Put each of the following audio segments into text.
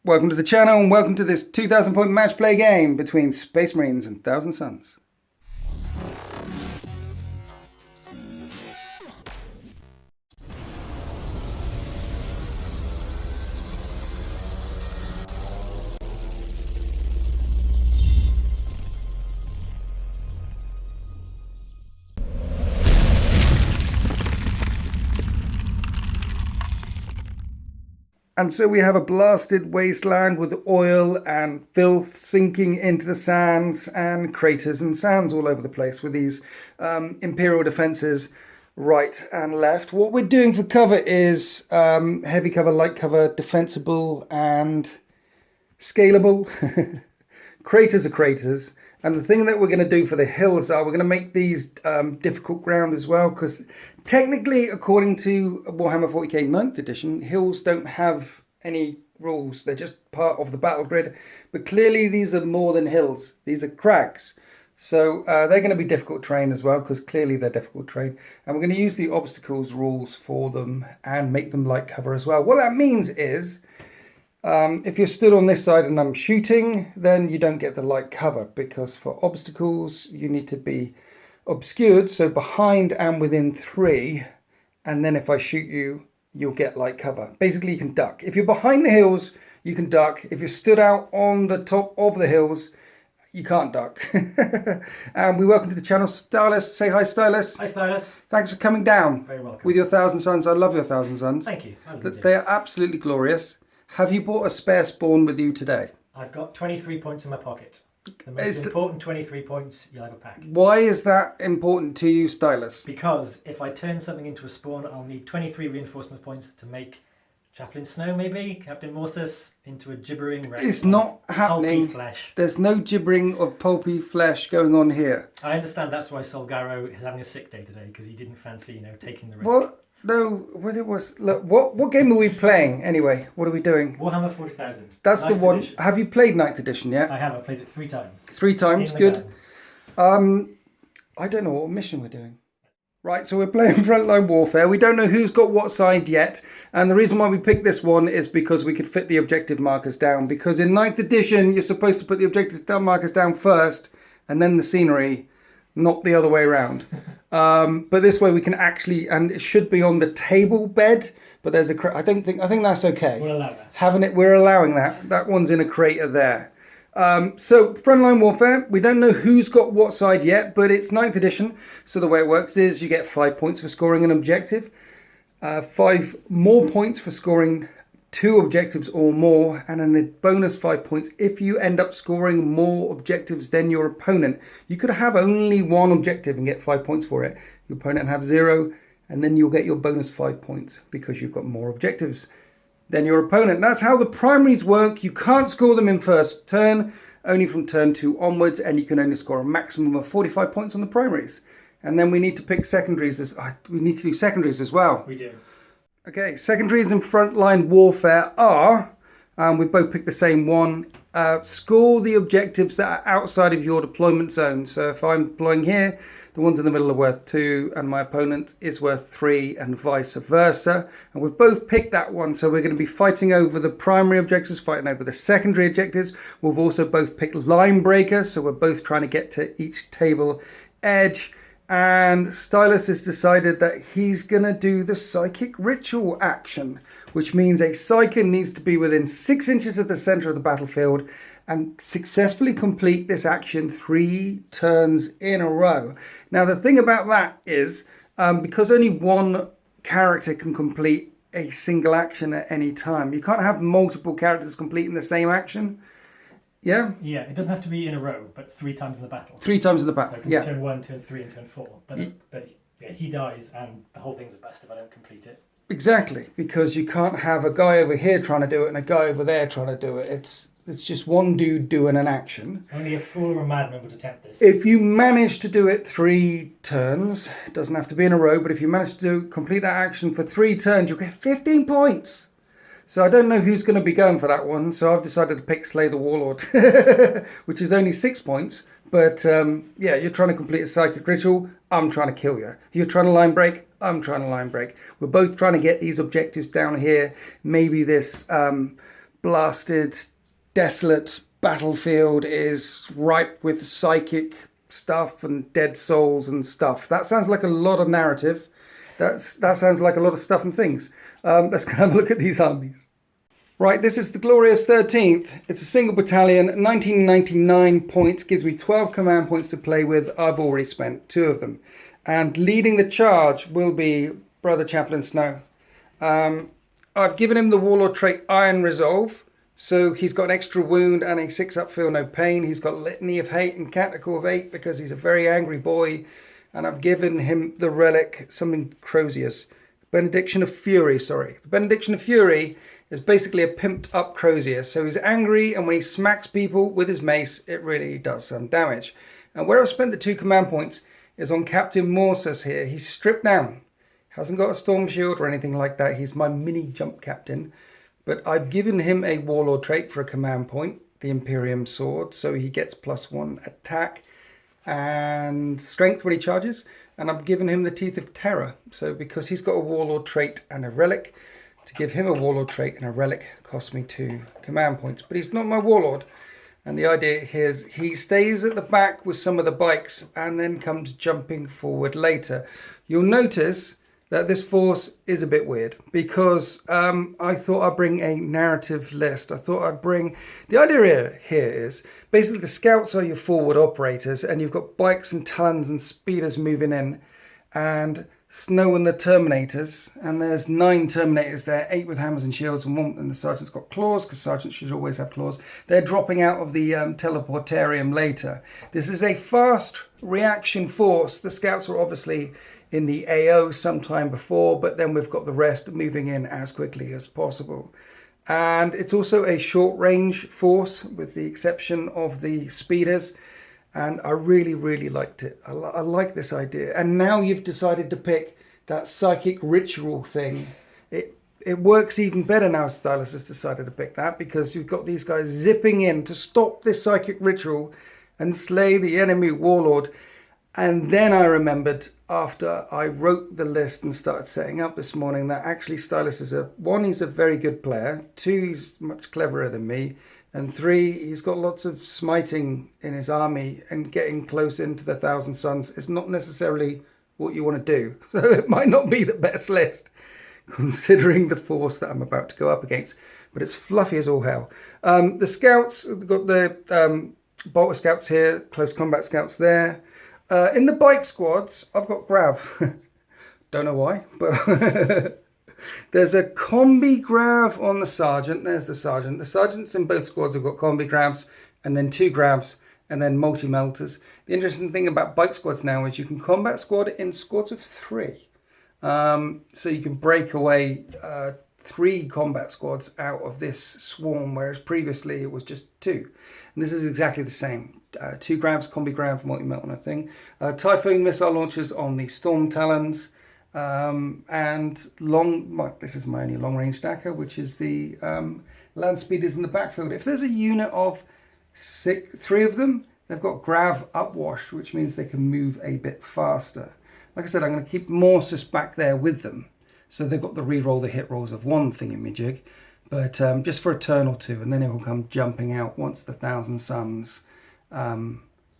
Welcome to the channel and welcome to this 2,000 point match play game between Space Marines and Thousand Suns. And so we have a blasted wasteland with oil and filth sinking into the sands and craters and sands all over the place with these Imperial defenses right and left. What we're doing for cover is heavy cover, light cover, defensible and scalable. Craters are craters. And the thing that we're going to do for the hills are we're going to make these difficult ground as well, because technically, according to Warhammer 40k 9th edition, hills don't have any rules. They're just part of the battle grid. But clearly these are more than hills. These are crags. So they're going to be difficult terrain as well, because clearly they're difficult terrain. And we're going to use the obstacles rules for them and make them light cover as well. What that means is, if you're stood on this side and I'm shooting, then you don't get the light cover, because for obstacles you need to be obscured, so behind and within 3, and then if I shoot you, you'll get light cover. Basically you can duck. If you're behind the hills, you can duck. If you're stood out on the top of the hills, you can't duck. And we welcome to the channel Sylus. Say hi, Sylus. Hi, Sylus. Thanks for coming down. Very welcome. With your Thousand Suns. I love your Thousand Suns. Thank you. They are absolutely glorious. Have you brought a spare spawn with you today? I've got 23 points in my pocket. The most important 23 points you'll ever pack. Why is that important to you, Sylus? Because if I turn something into a spawn, I'll need 23 reinforcement points to make Chaplain Snow, maybe, Captain Morsus, into a gibbering wreck. It's not happening. Pulpy flesh. There's no gibbering of pulpy flesh going on here. I understand that's why Solgaro is having a sick day today, because he didn't fancy, taking the risk. What? No, what it was. Look, what game are we playing anyway? What are we doing? Warhammer 40,000. That's the one. Edition. Have you played 9th edition yet? I have. I played it 3 times. 3 times, good. I don't know what mission we're doing. Right, so we're playing frontline warfare. We don't know who's got what side yet. And the reason why we picked this one is because we could fit the objective markers down. Because in 9th edition, you're supposed to put the objective markers down first and then the scenery, not the other way around. But this way we can actually, and it should be on the table bed, but there's I think that's okay. We'll allow that. We're allowing that. That one's in a crater there. So frontline warfare, we don't know who's got what side yet, but it's 9th edition. So the way it works is you get 5 points for scoring an objective, 5 more points for scoring 2 objectives or more, and then a bonus 5 points if you end up scoring more objectives than your opponent. You could have only 1 objective and get 5 points for it. Your opponent have 0, and then you'll get your bonus 5 points because you've got more objectives than your opponent. That's how the primaries work. You can't score them in first turn, only from turn 2 onwards, and you can only score a maximum of 45 points on the primaries. And then we need to pick secondaries. We need to do secondaries as well. We do. Okay, secondaries in frontline warfare are, we both picked the same one, score the objectives that are outside of your deployment zone. So if I'm deploying here, the ones in the middle are worth 2 and my opponent is worth 3 and vice versa. And we've both picked that one, so we're going to be fighting over the primary objectives, fighting over the secondary objectives. We've also both picked line breaker, so we're both trying to get to each table edge. And Sylus has decided that he's going to do the psychic ritual action, which means a psychic needs to be within 6 inches of the center of the battlefield and successfully complete this action 3 turns in a row. Now, the thing about that is, because only one character can complete a single action at any time, you can't have multiple characters completing the same action. Yeah? Yeah, it doesn't have to be in a row, but 3 times in the battle. 3 times in the battle, So it can yeah. be turn 1, turn 3, and turn 4. But yeah, he dies, and the whole thing's the best if I don't complete it. Exactly, because you can't have a guy over here trying to do it and a guy over there trying to do it. It's just one dude doing an action. Only a fool or a madman would attempt this. If you manage to do it 3 turns, it doesn't have to be in a row, but if you manage to complete that action for 3 turns, you'll get 15 points. So I don't know who's going to be going for that one, so I've decided to pick Slay the Warlord, which is only 6 points. But yeah, you're trying to complete a psychic ritual, I'm trying to kill you. You're trying to line break, I'm trying to line break. We're both trying to get these objectives down here. Maybe this blasted, desolate battlefield is ripe with psychic stuff and dead souls and stuff. That sounds like a lot of narrative. That sounds like a lot of stuff and things. Let's go have a look at these armies. Right, this is the Glorious 13th. It's a single battalion, 1999 points, gives me 12 command points to play with. I've already spent 2 of them. And leading the charge will be Brother Chaplain Snow. I've given him the Warlord trait Iron Resolve, so he's got an extra wound and a 6-up Feel No Pain. He's got Litany of Hate and Canticle of 8 because he's a very angry boy. And I've given him the relic, something Crozius. Benediction of Fury, sorry. The Benediction of Fury is basically a pimped up Crozius. So he's angry, and when he smacks people with his mace, it really does some damage. And where I've spent the 2 command points is on Captain Morsus here. He's stripped down. Hasn't got a storm shield or anything like that. He's my mini jump captain. But I've given him a Warlord trait for a command point, the Imperium Sword. So he gets +1 attack and strength when he charges. And I've given him the Teeth of Terror. So because he's got a Warlord trait and a relic, to give him a Warlord trait and a relic cost me 2 command points. But he's not my Warlord. And the idea here is he stays at the back with some of the bikes and then comes jumping forward later. You'll notice that this force is a bit weird because I thought I'd bring a narrative list. I thought I'd bring... The idea here is basically the scouts are your forward operators, and you've got bikes and talons and speeders moving in, and Snow and the Terminators, and there's 9 Terminators there, 8 with hammers and shields, and the Sergeant's got claws, because Sergeants should always have claws. They're dropping out of the teleportarium later. This is a fast reaction force. The scouts are obviously in the AO sometime before, but then we've got the rest moving in as quickly as possible. And it's also a short range force, with the exception of the speeders. And I really, really liked it. I like this idea. And now you've decided to pick that psychic ritual thing. It works even better now. Sylus has decided to pick that because you've got these guys zipping in to stop this psychic ritual and slay the enemy warlord. And then I remembered after I wrote the list and started setting up this morning that actually Sylus is he's a very good player. 2, he's much cleverer than me. And 3, he's got lots of smiting in his army, and getting close into the Thousand Suns is not necessarily what you want to do. So it might not be the best list, considering the force that I'm about to go up against. But it's fluffy as all hell. The scouts, we've got the bolter scouts here, close combat scouts there. In the bike squads, I've got Grav. Don't know why, but... There's a combi grav on the sergeant. There's the sergeant. The sergeants in both squads have got combi gravs, and then 2 gravs, and then multi-melters. The interesting thing about bike squads now is you can combat squad in squads of 3. So you can break away 3 combat squads out of this swarm, whereas previously it was just 2. And this is exactly the same. 2 gravs, combi grav, multi-melt on a thing. Typhoon missile launchers on the Storm Talons. And this is my only long range DACA, which is the land speeders in the backfield. If there's a unit of 3 of them, they've got grav upwash, which means they can move a bit faster. Like I said, I'm going to keep Morsus back there with them, so they've got the reroll the hit rolls of 1 thingamajig, but just for a turn or 2, and then it will come jumping out once the Thousand Suns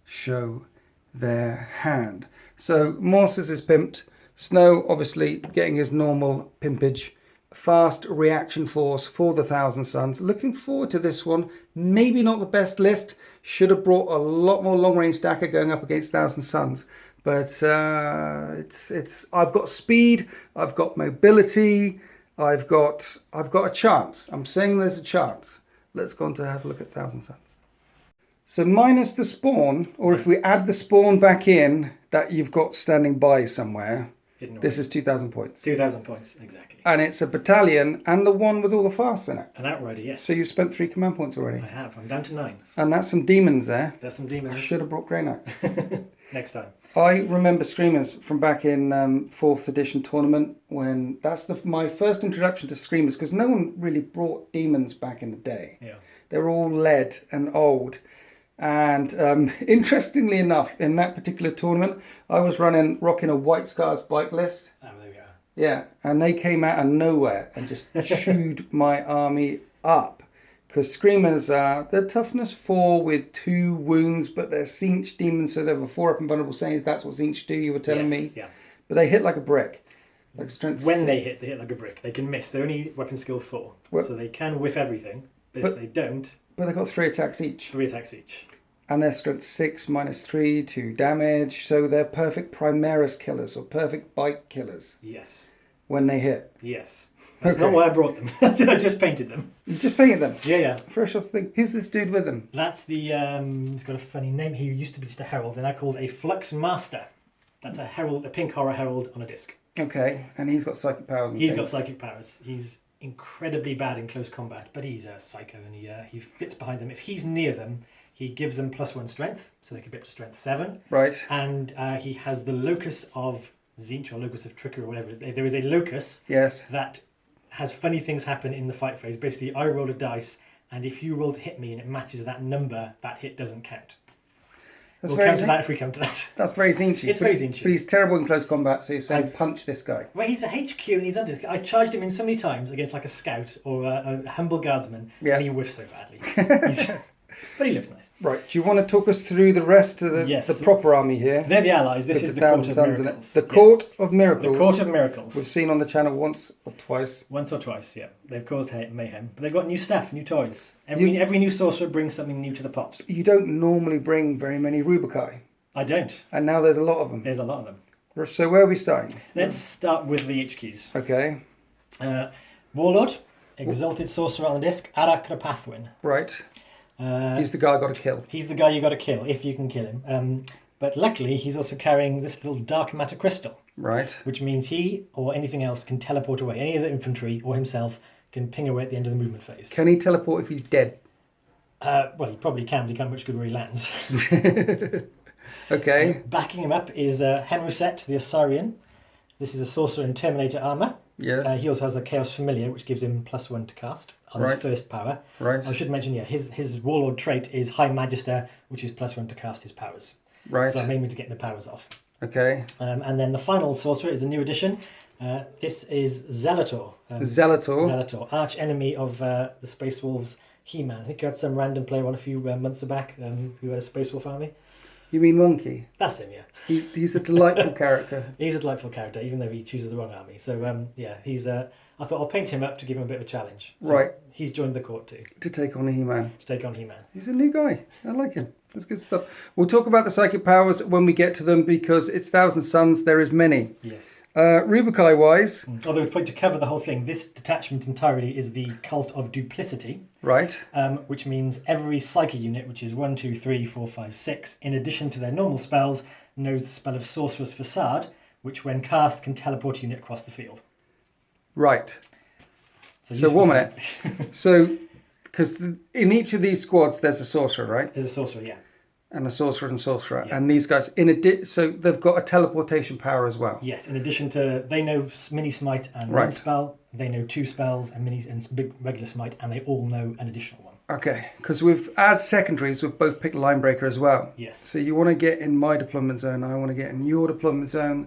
show their hand. So Morsus is pimped. Snow, obviously, getting his normal pimpage. Fast reaction force for the Thousand Suns. Looking forward to this one. Maybe not the best list. Should have brought a lot more long-range DACA going up against Thousand Suns. But I've got speed. I've got mobility. I've got a chance. I'm saying there's a chance. Let's go on to have a look at Thousand Suns. So minus the spawn, or if we add the spawn back in that you've got standing by somewhere, this is 2,000 points. 2,000 points, exactly. And it's a battalion and the one with all the fasts in it. And that already, yes. So you've spent 3 command points already. I have. I'm down to 9. And that's some demons there. There's some demons. I should have brought Grey Knights. Next time. I remember Screamers from back in 4th edition tournament, when that's my first introduction to Screamers, because no one really brought demons back in the day. Yeah. They were all lead and old. And interestingly enough, in that particular tournament, I was rocking a White Scars bike list. Oh, there we are. Yeah, and they came out of nowhere and just chewed my army up. Because Screamers are, they're toughness 4 with 2 wounds, but they're Cinch demons, so they have a 4 up and vulnerable sayings. That's what Cinch do, you were telling me. Yeah. But they hit like a brick. Like strength When 6. they hit like a brick. They can miss. They're only weapon skill 4. Well- so they can whiff everything. But if they don't, But they've got 3 attacks each. 3 attacks each. And they're strength 6 minus 3, 2 damage. So they're perfect Primaris killers or perfect bite killers Yes. when they hit. Yes. That's Okay. not why I brought them. I just painted them. You just painted them. Yeah. Fresh off the thing. Who's this dude with them? That's the, he's got a funny name. He used to be just a herald. They're now called a Flux Master. That's a herald, a pink horror herald on a disc. Okay, and he's got psychic powers. And He's things. got psychic powers. He's incredibly bad in close combat, but he's a psycho and he fits behind them. If he's near them, he gives them +1 strength, so they can be up to strength 7. Right. And he has the locus of Zinch or locus of trickery or whatever. There is a locus Yes. that has funny things happen in the fight phase. Basically, I roll a dice, and if you roll to hit me and it matches that number, that hit doesn't count. That's We'll come to that if we come to that. That's very Zinchy. It's very Zinchy. But he's terrible in close combat, so you're saying punch this guy. Well, he's a HQ and he's under. I charged him in so many times against like a scout or a humble guardsman, Yeah. and he whiffs so badly. But he looks nice. Right. Do you want to talk us through the rest of the, Yes. the proper army here? So they're the allies. This With is the Thousand Court of Sons in it. Miracles. The Yeah. Court of Miracles. The Court of Miracles. We've seen on the channel once or twice. Once or twice, yeah. They've caused mayhem. But they've got new stuff, new toys. Every new sorcerer brings something new to the pot. You don't normally bring very many Rubikai, I don't. and now there's a lot of them. There's a lot of them. So where are we starting? Let's start with the HQs. Okay. Warlord, Exalted Sorcerer on the disc, Arakrapathwin. Right. He's the guy I got to kill. He's the guy you got to kill, if you can kill him. But luckily, he's also carrying this little dark matter crystal, Right. which means he or anything else can teleport away. Any of the infantry or himself can ping away at the end of the movement phase. Can he teleport if he's dead? Well, he probably can, but he can't much good where he lands. Okay. Backing him up is Hemuset, the Osarian. This is a sorcerer in Terminator armour. Yes. He also has a Chaos Familiar, which gives him +1 to cast on Right. his first power. Right. I should mention, his Warlord trait is High Magister, which is +1 to cast his powers. Right. So I'm aiming to get the powers off. Okay. And then the final sorcerer is a new addition. This is Zelator. Zelator. Zelator, arch enemy of the Space Wolves He-Man. I think you had some random player on a few months back who had a Space Wolf army. You mean Monkey? That's him, yeah. He's a delightful character. He's a delightful character, even though he chooses the wrong army. So, he's. I thought I'll paint him up to give him a bit of a challenge. So Right. He's joined the court too, To take on a He-Man. to take on He-Man. He's a new guy. I like him. That's good stuff. We'll talk about the psychic powers when we get to them because it's Thousand Suns. There is many. Yes. Rubikai wise, Although, to cover the whole thing, this detachment entirely is the Cult of Duplicity, right? which means every Psyche unit, which is 1, 2, 3, 4, 5, 6, in addition to their normal spells, knows the spell of Sorcerer's Facade, which when cast can teleport a unit across the field. Right. So useful 1 for- minute. So, because in each of these squads there's a sorcerer, right? There's a sorcerer, yeah. And a sorcerer and sorcerer, Yeah. and these guys so they've got a teleportation power as well. Yes, in addition to, they know mini smite and Right. one spell, they know 2 spells and mini and big regular smite, and they all know an additional one. Okay, because as secondaries we've both picked Linebreaker as well. Yes. So you want to get in my deployment zone, I want to get in your deployment zone.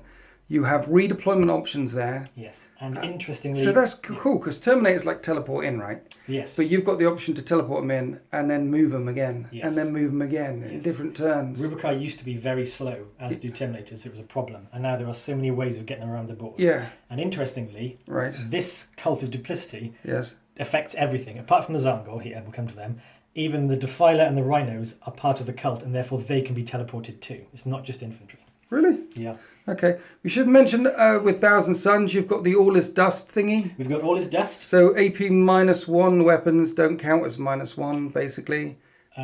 You have redeployment options there. Yes, and interestingly... So that's cool, because Terminator's like teleport in, right? Yes. But you've got the option to teleport them in and then move them again, Yes. and then move them again in Yes. different turns. Rubikai used to be very slow, as do Terminators. It was a problem. And now there are so many ways of getting around the board. Yeah, And interestingly, right. this Cult of Duplicity Yes. affects everything. Apart from the Zangor here, we'll come to them. Even the Defiler and the Rhinos are part of the cult, and therefore they can be teleported too. It's not just infantry. Really? Yeah. Okay. We should mention with Thousand Suns, you've got the All is Dust thingy. We've got all his dust. So AP -1 weapons don't count as -1, basically.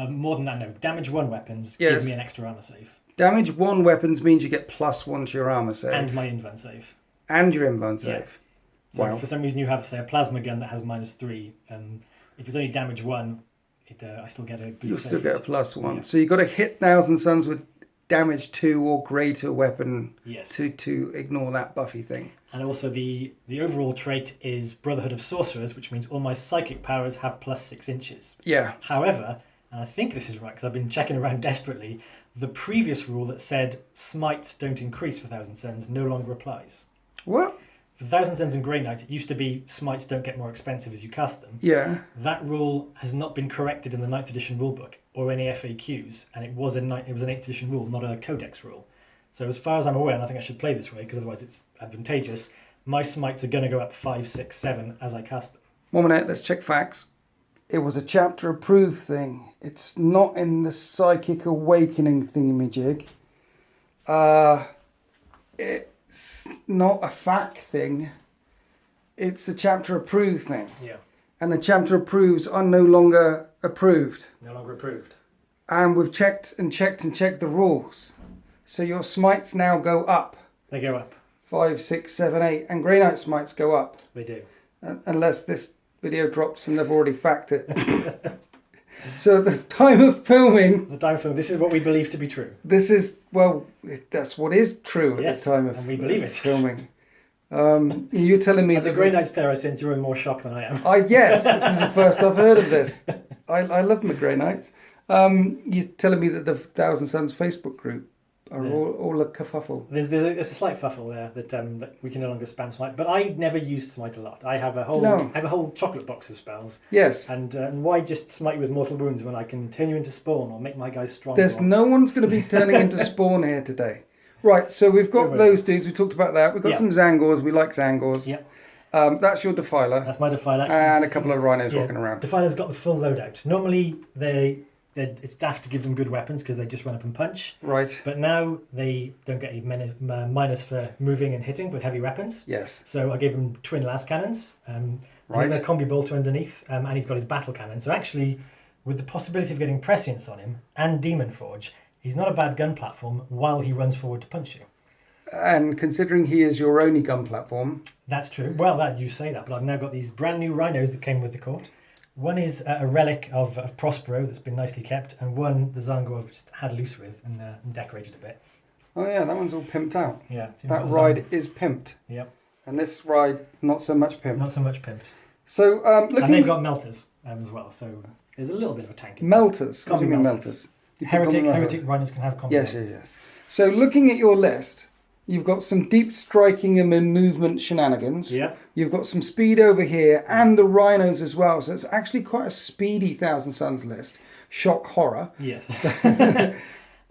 More than that, no. Damage 1 weapons Yes. give me an extra armor save. Damage 1 weapons means you get +1 to your armor save. And my invuln save. And your invuln Yeah. save. So Wow. if for some reason you have, say, a plasma gun that has -3, if it's only damage 1, I still get a boost. You'll still save get a for it. +1. Yeah. So you've got to hit Thousand Suns with damage 2 or greater weapon Yes. to ignore that buffy thing. And also the overall trait is Brotherhood of Sorcerers, which means all my psychic powers have +6 inches. Yeah. However, and I think this is right because I've been checking around desperately, the previous rule that said smites don't increase for Thousand Suns no longer applies. What? For Thousand Suns and Grey Knights, it used to be smites don't get more expensive as you cast them. Yeah. That rule has not been corrected in the 9th edition rulebook or any FAQs, and it was an 8th edition rule, not a codex rule. So as far as I'm aware, and I think I should play this way because otherwise it's advantageous, my smites are going to go up 5, 6, 7 as I cast them. 1 minute, let's check facts. It was a chapter approved thing. It's not in the Psychic Awakening thingamajig. It's not a fact thing. It's a chapter approved thing. Yeah. And the chapter approves are no longer approved. No longer approved. And we've checked the rules. So your smites now go up. They go up. 5, 6, 7, 8. And Grey Knight smites go up. They do. Unless this video drops and they've already fact it. So at the time of filming... This is what we believe to be true. This is, well, that's what is true at the time of and we believe it. Filming. You're telling me... As a Grey Knights player, I sense you're in more shock than I am. Yes, this is the first I've heard of this. I love my Grey Knights. You're telling me that the Thousand Suns Facebook group are all a kerfuffle. There's a slight fuffle there that we can no longer spam smite, but I never used smite a lot. I have a whole chocolate box of spells. Yes. And why just smite with mortal wounds when I can turn you into spawn or make my guys strong? There's no one's going to be turning into spawn here today. Right, so we've got those dudes. We talked about that. We've got some Zangors. We like Zangors. Yep. That's your Defiler. That's my Defiler. And a couple of Rhinos rocking around. Defiler's got the full loadout. Normally it's daft to give them good weapons because they just run up and punch. Right. But now they don't get any minus for moving and hitting with heavy weapons. Yes. So I gave him twin las cannons. Right. A combi bolter underneath, and he's got his battle cannon. So actually, with the possibility of getting prescience on him and Demon Forge, he's not a bad gun platform while he runs forward to punch you. And considering he is your only gun platform... That's true. Well, you say that, but I've now got these brand new Rhinos that came with the court. One is a relic of Prospero that's been nicely kept, and one the Zango I've just had loose with and decorated a bit. Oh yeah, that one's all pimped out. Yeah. That ride is pimped. Yep. And this ride, not so much pimped. Not so much pimped. So, looking... And they've got melters as well, so there's a little bit of a tank. Melters? What do you mean melters? Heretic Rhinos can have combi melters. Yes. So looking at your list... You've got some deep striking and movement shenanigans. Yeah. You've got some speed over here and the Rhinos as well. So it's actually quite a speedy Thousand Suns list. Shock horror. Yes.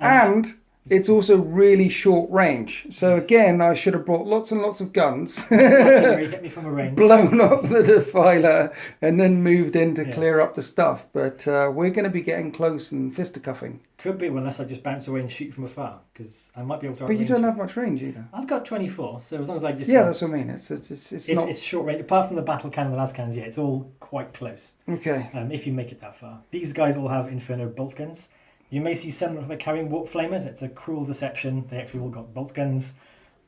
And it's also really short range. So again, I should have brought lots and lots of guns. Hit me from a range. Blown up the Defiler and then moved in to clear up the stuff. But we're going to be getting close and fisticuffing. Could be, unless I just bounce away and shoot from afar, because I might be able to. But you don't have much range either. I've got 24, so as long as I just. Yeah, that's what I mean. It's short range. Apart from the battle cannon, the last cannons, it's all quite close. Okay. If you make it that far, these guys all have Inferno bolt guns. You may see some of them carrying warp flamers. It's a cruel deception. They actually all got bolt guns.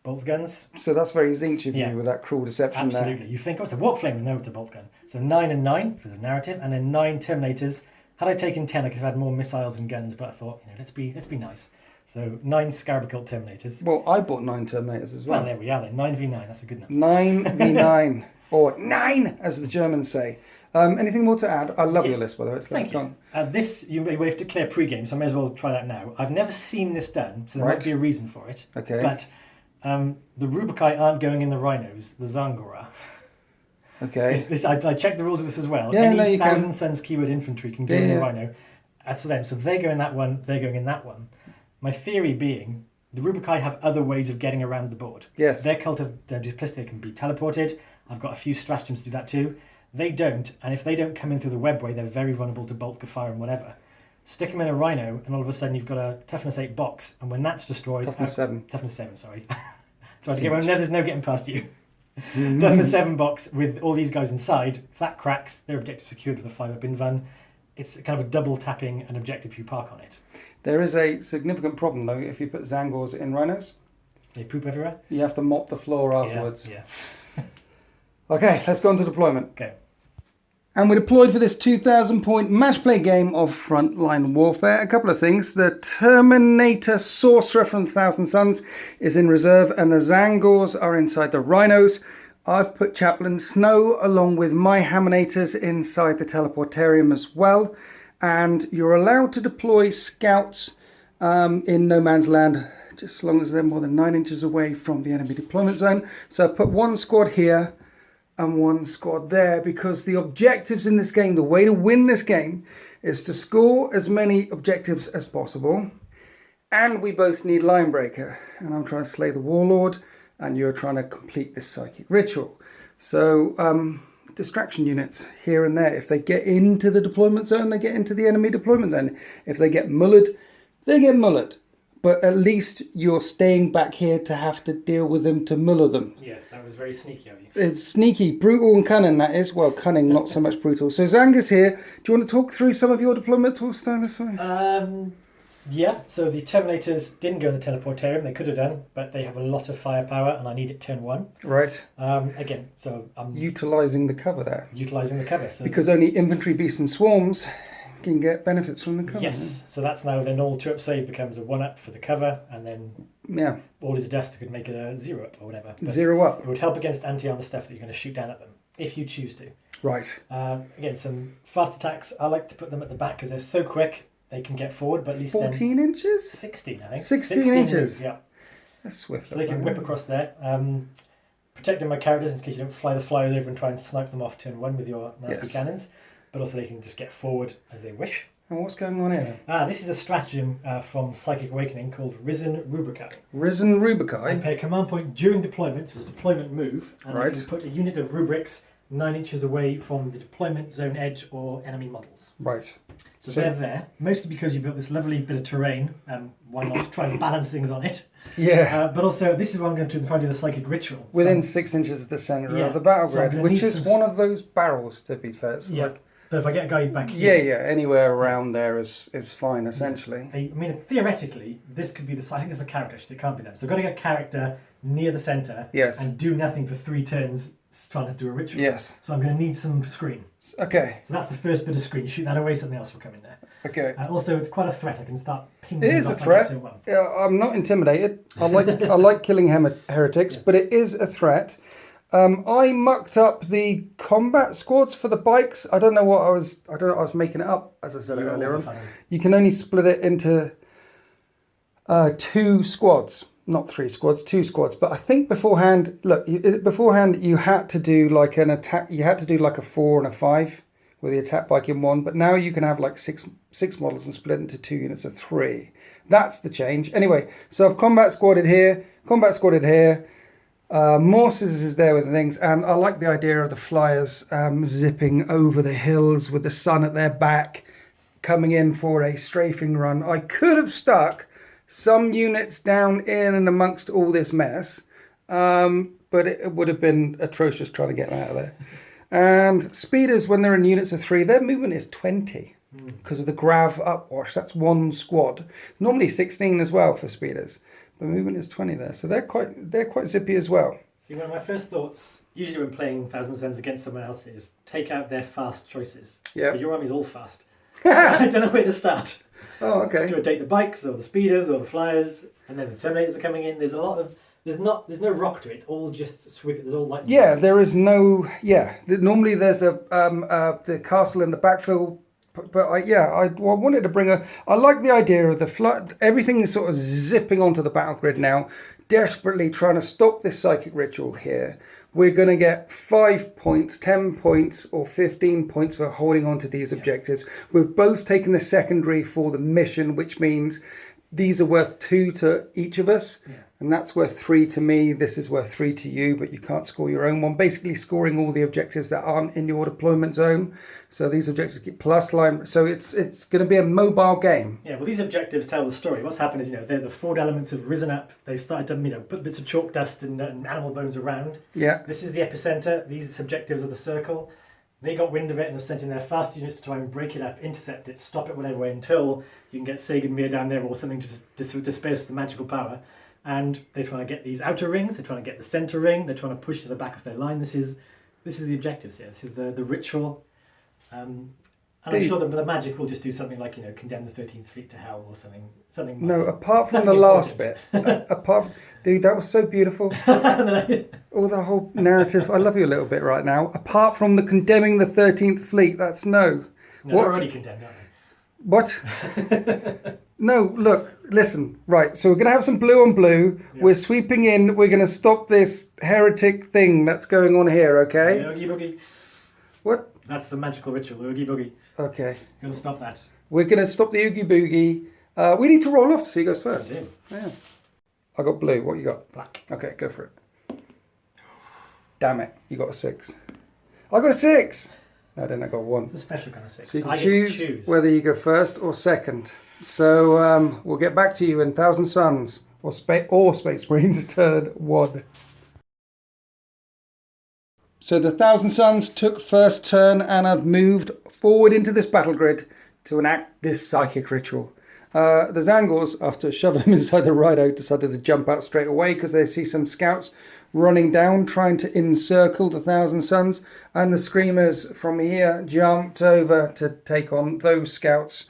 So that's very Zinch of you with that cruel deception. Absolutely. There. You think, it's a warp flamer? No, it's a bolt gun. So 9 and 9 for the narrative, and then 9 Terminators. Had I taken 10, I could have had more missiles and guns, but I thought, let's be nice. So 9 Scarabocult Terminators. Well, I bought 9 Terminators as well. Well, there we are then. 9v9, that's a good number. 9v9, or 9, as the Germans say. Anything more to add? I love your list, by the way. Thank you. This, you may have to declare pre-game, so I may as well try that now. I've never seen this done, so there might be a reason for it. Okay. But the Rubikai aren't going in the Rhinos, the Zangora. Okay. I checked the rules of this as well. Yeah, Any Thousand Suns keyword infantry can go in the Rhino. As for them, so they're going in that one, they're going in that one. My theory being, the Rubikai have other ways of getting around the board. Yes. Their cult of duplicity, they can be teleported. I've got a few stratagems to do that too. They don't, and if they don't come in through the webway, they're very vulnerable to bolt, fire, and whatever. Stick them in a Rhino, and all of a sudden you've got a toughness 8 box, and when that's destroyed... Toughness 7. Toughness 7, sorry. There's no getting past you. Toughness 7 box with all these guys inside. If that cracks, their objective secured with a 5-up invan. It's kind of a double tapping an objective you park on it. There is a significant problem though if you put Zangors in Rhinos. They poop everywhere. You have to mop the floor afterwards. Yeah. Okay, let's go on to deployment. Okay. And we deployed for this 2,000 point match play game of Frontline Warfare. A couple of things. The Terminator Sorcerer from Thousand Suns is in reserve and the Zangors are inside the Rhinos. I've put Chaplain Snow along with my Hammonators inside the Teleportarium as well. And you're allowed to deploy scouts in No Man's Land just as long as they're more than 9 inches away from the enemy deployment zone. So I've put one squad here and one squad there, because the objectives in this game, the way to win this game, is to score as many objectives as possible. And we both need line breaker. And I'm trying to slay the warlord, and you're trying to complete this psychic ritual. So distraction units here and there. If they get into the deployment zone, they get into the enemy deployment zone. If they get mullered, they get mullered. But at least you're staying back here to have to deal with them, to muller them. Yes, that was very sneaky of you. It's sneaky, brutal and cunning, that is. Well, cunning, not so much brutal. So Zanga's here. Do you want to talk through some of your deployment tools, Sylus? Yeah, so the Terminators didn't go in the teleportarium. They could have done, but they have a lot of firepower, and I need it turn 1. Right. Again, so I'm utilising the cover there. utilising the cover. So because only infantry, beasts and swarms can get benefits from the cover. yes, so that's now then all 2-up save becomes a 1-up for the cover, and then all his dust could make it a 0-up or whatever. But 0 up. it would help against anti-armor stuff that you're going to shoot down at them, if you choose to. Right. Again, some fast attacks. I like to put them at the back because they're so quick. They can get forward, but at least 14 then, inches? 16, I think. 16 inches? Yeah. That's swift. So they can whip across there. Protecting my characters in case you don't fly the flyers over and try and snipe them off turn 1 with your nasty cannons. But also they can just get forward as they wish. And what's going on here? This is a stratagem from Psychic Awakening called Risen Rubricae. Risen I Rubricae? pay a command point during deployment, so it's a deployment move, and right. you can put a unit of rubrics 9 inches away from the deployment zone edge or enemy models. Right. So they're there, mostly because you built this lovely bit of terrain, why not try and balance things on it? Yeah. But also, this is what I'm going to do, try to do the psychic ritual. Within 6 inches of the centre of the battle grid, which is one of those barrels, to be fair. So like, but if I get a guy back here... Yeah, anywhere around there is fine, essentially. I mean, theoretically, this could be the... I think it's a character, actually, it can't be them. So I've got to get a character near the centre and do nothing for 3 turns trying to do a ritual. Yes. So I'm going to need some screen. Okay. So that's the first bit of screen. You shoot that away, something else will come in there. Okay. Also, it's quite a threat. I can start pinging. It is a threat. Yeah, I'm not intimidated. I like killing heretics, but it is a threat. I mucked up the combat squads for the bikes. I don't know what I was. I was making it up, as I said earlier on. You can only split it into 2 squads. Not 3 squads, 2 squads. But I think beforehand, you had to do like an attack. You had to do like a 4 and a 5 with the attack bike in 1. But now you can have like six models and split into 2 units of 3. That's the change. Anyway, so I've combat squadded here. Morses is there with the things, and I like the idea of the flyers zipping over the hills with the sun at their back, coming in for a strafing run. I could have stuck some units down in and amongst all this mess, but it would have been atrocious trying to get them out of there. And speeders, when they're in units of 3, their movement is 20 because of the grav upwash. That's 1 squad. Normally 16 as well for speeders. The movement is 20 there, so they're quite zippy as well. See, one of my first thoughts, usually when playing Thousand Suns against someone else, is take out their fast choices. Yeah. But your army's all fast. I don't know where to start. Oh, okay. Do I take the bikes or the speeders or the flyers, and then the Terminators are coming in? There's a lot of there's no rock to it. It's all just sweep. There's all lightning. Yeah, there is no. Yeah, normally there's the castle in the backfill. But I wanted to bring I like the idea of the flood. Everything is sort of zipping onto the battle grid now, desperately trying to stop this psychic ritual here. We're going to get 5 points, 10 points, or 15 points for holding on to these objectives. We've both taken the secondary for the mission, which means these are worth 2 to each of us. Yeah. And that's worth 3 to me. This is worth 3 to you, but you can't score your own one. Basically scoring all the objectives that aren't in your deployment zone. So these objectives get plus line. So it's going to be a mobile game. Yeah, well, these objectives tell the story. What's happened is, they're the Ford elements have risen up. They've started to, put bits of chalk dust and animal bones around. Yeah. This is the epicenter. These objectives are the circle. They got wind of it and have sent in their fast units to try and break it up, intercept it, stop it whatever way until you can get Sagan Mir down there or something to disperse the magical power. And they're trying to get these outer rings, they're trying to get the centre ring, they're trying to push to the back of their line. This is the objectives here. This is the ritual. And I'm sure that the magic will just do something like, condemn the 13th Fleet to hell or something. No, apart from the last bit. Dude, that was so beautiful. All the whole narrative. I love you a little bit right now. Apart from the condemning the 13th Fleet, that's no. They're already condemned, aren't they? What? No, look, listen. Right, so we're going to have some blue on blue. Yeah. We're sweeping in. We're going to stop this heretic thing that's going on here, okay? Oogie boogie. What? That's the magical ritual, oogie boogie. Okay. Gonna stop that. We're going to stop the oogie boogie. We need to roll off to see who goes first. That's it. Yeah. I got blue. What you got? Black. Okay, go for it. Damn it. You got a 6. I got a 6. No, then I got 1. It's a special kind of 6. So you can I get to choose choose. whether you go first or second. So we'll get back to you in Thousand Suns or Space Marines turn 1. So the Thousand Suns took first turn and have moved forward into this battle grid to enact this psychic ritual. The Zangors, after shoving them inside the Rhino, decided to jump out straight away because they see some scouts running down, trying to encircle the Thousand Suns, and the Screamers from here jumped over to take on those scouts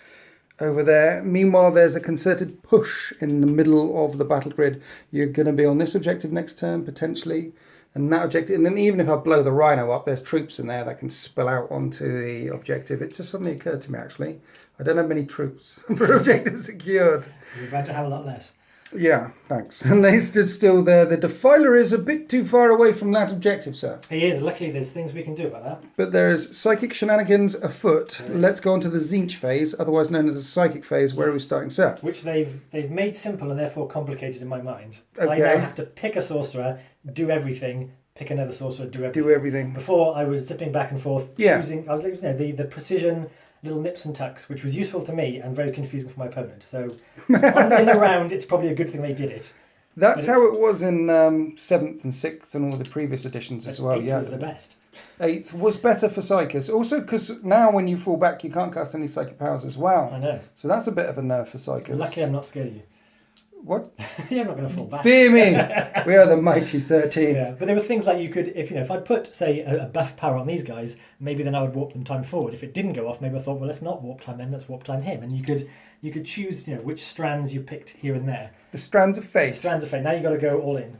over there. Meanwhile, there's a concerted push in the middle of the battle grid. You're going to be on this objective next turn, potentially, and that objective. And then even if I blow the Rhino up, there's troops in there that can spill out onto the objective. It just suddenly occurred to me, actually, I don't have many troops for objective secured. You're about to have a lot less. Yeah, thanks. And they stood still there. The Defiler is a bit too far away from that objective, sir. He is. Luckily, there's things we can do about that. But there's psychic shenanigans afoot. Let's go on to the Zinch phase, otherwise known as the psychic phase. Where are we starting, sir? Which they've made simple and therefore complicated in my mind. Okay. I now have to pick a sorcerer, do everything, pick another sorcerer, do everything. Do everything. Before, I was zipping back and forth, Yeah. choosing. I was the precision little nips and tucks, which was useful to me and very confusing for my opponent. So, in the round, it's probably a good thing they did it. That's how it was in 7th and 6th and all the previous editions as well. Eighth was the best. 8th was better for Psychus. Also, because now when you fall back, you can't cast any psychic powers as well. I know. So that's a bit of a nerf for Psychus. Luckily, I'm not scared of you. What? Yeah, I'm not going to fall back. Fear me! We are the mighty 13. Yeah, but there were things like you could, if I'd put, say, a buff power on these guys, maybe then I would warp them time forward. If it didn't go off, maybe I thought, well, let's not warp time them, let's warp time him. And you could choose, which strands you picked here and there. The Strands of Fate. Strands of Fate. Now you've got to go all in,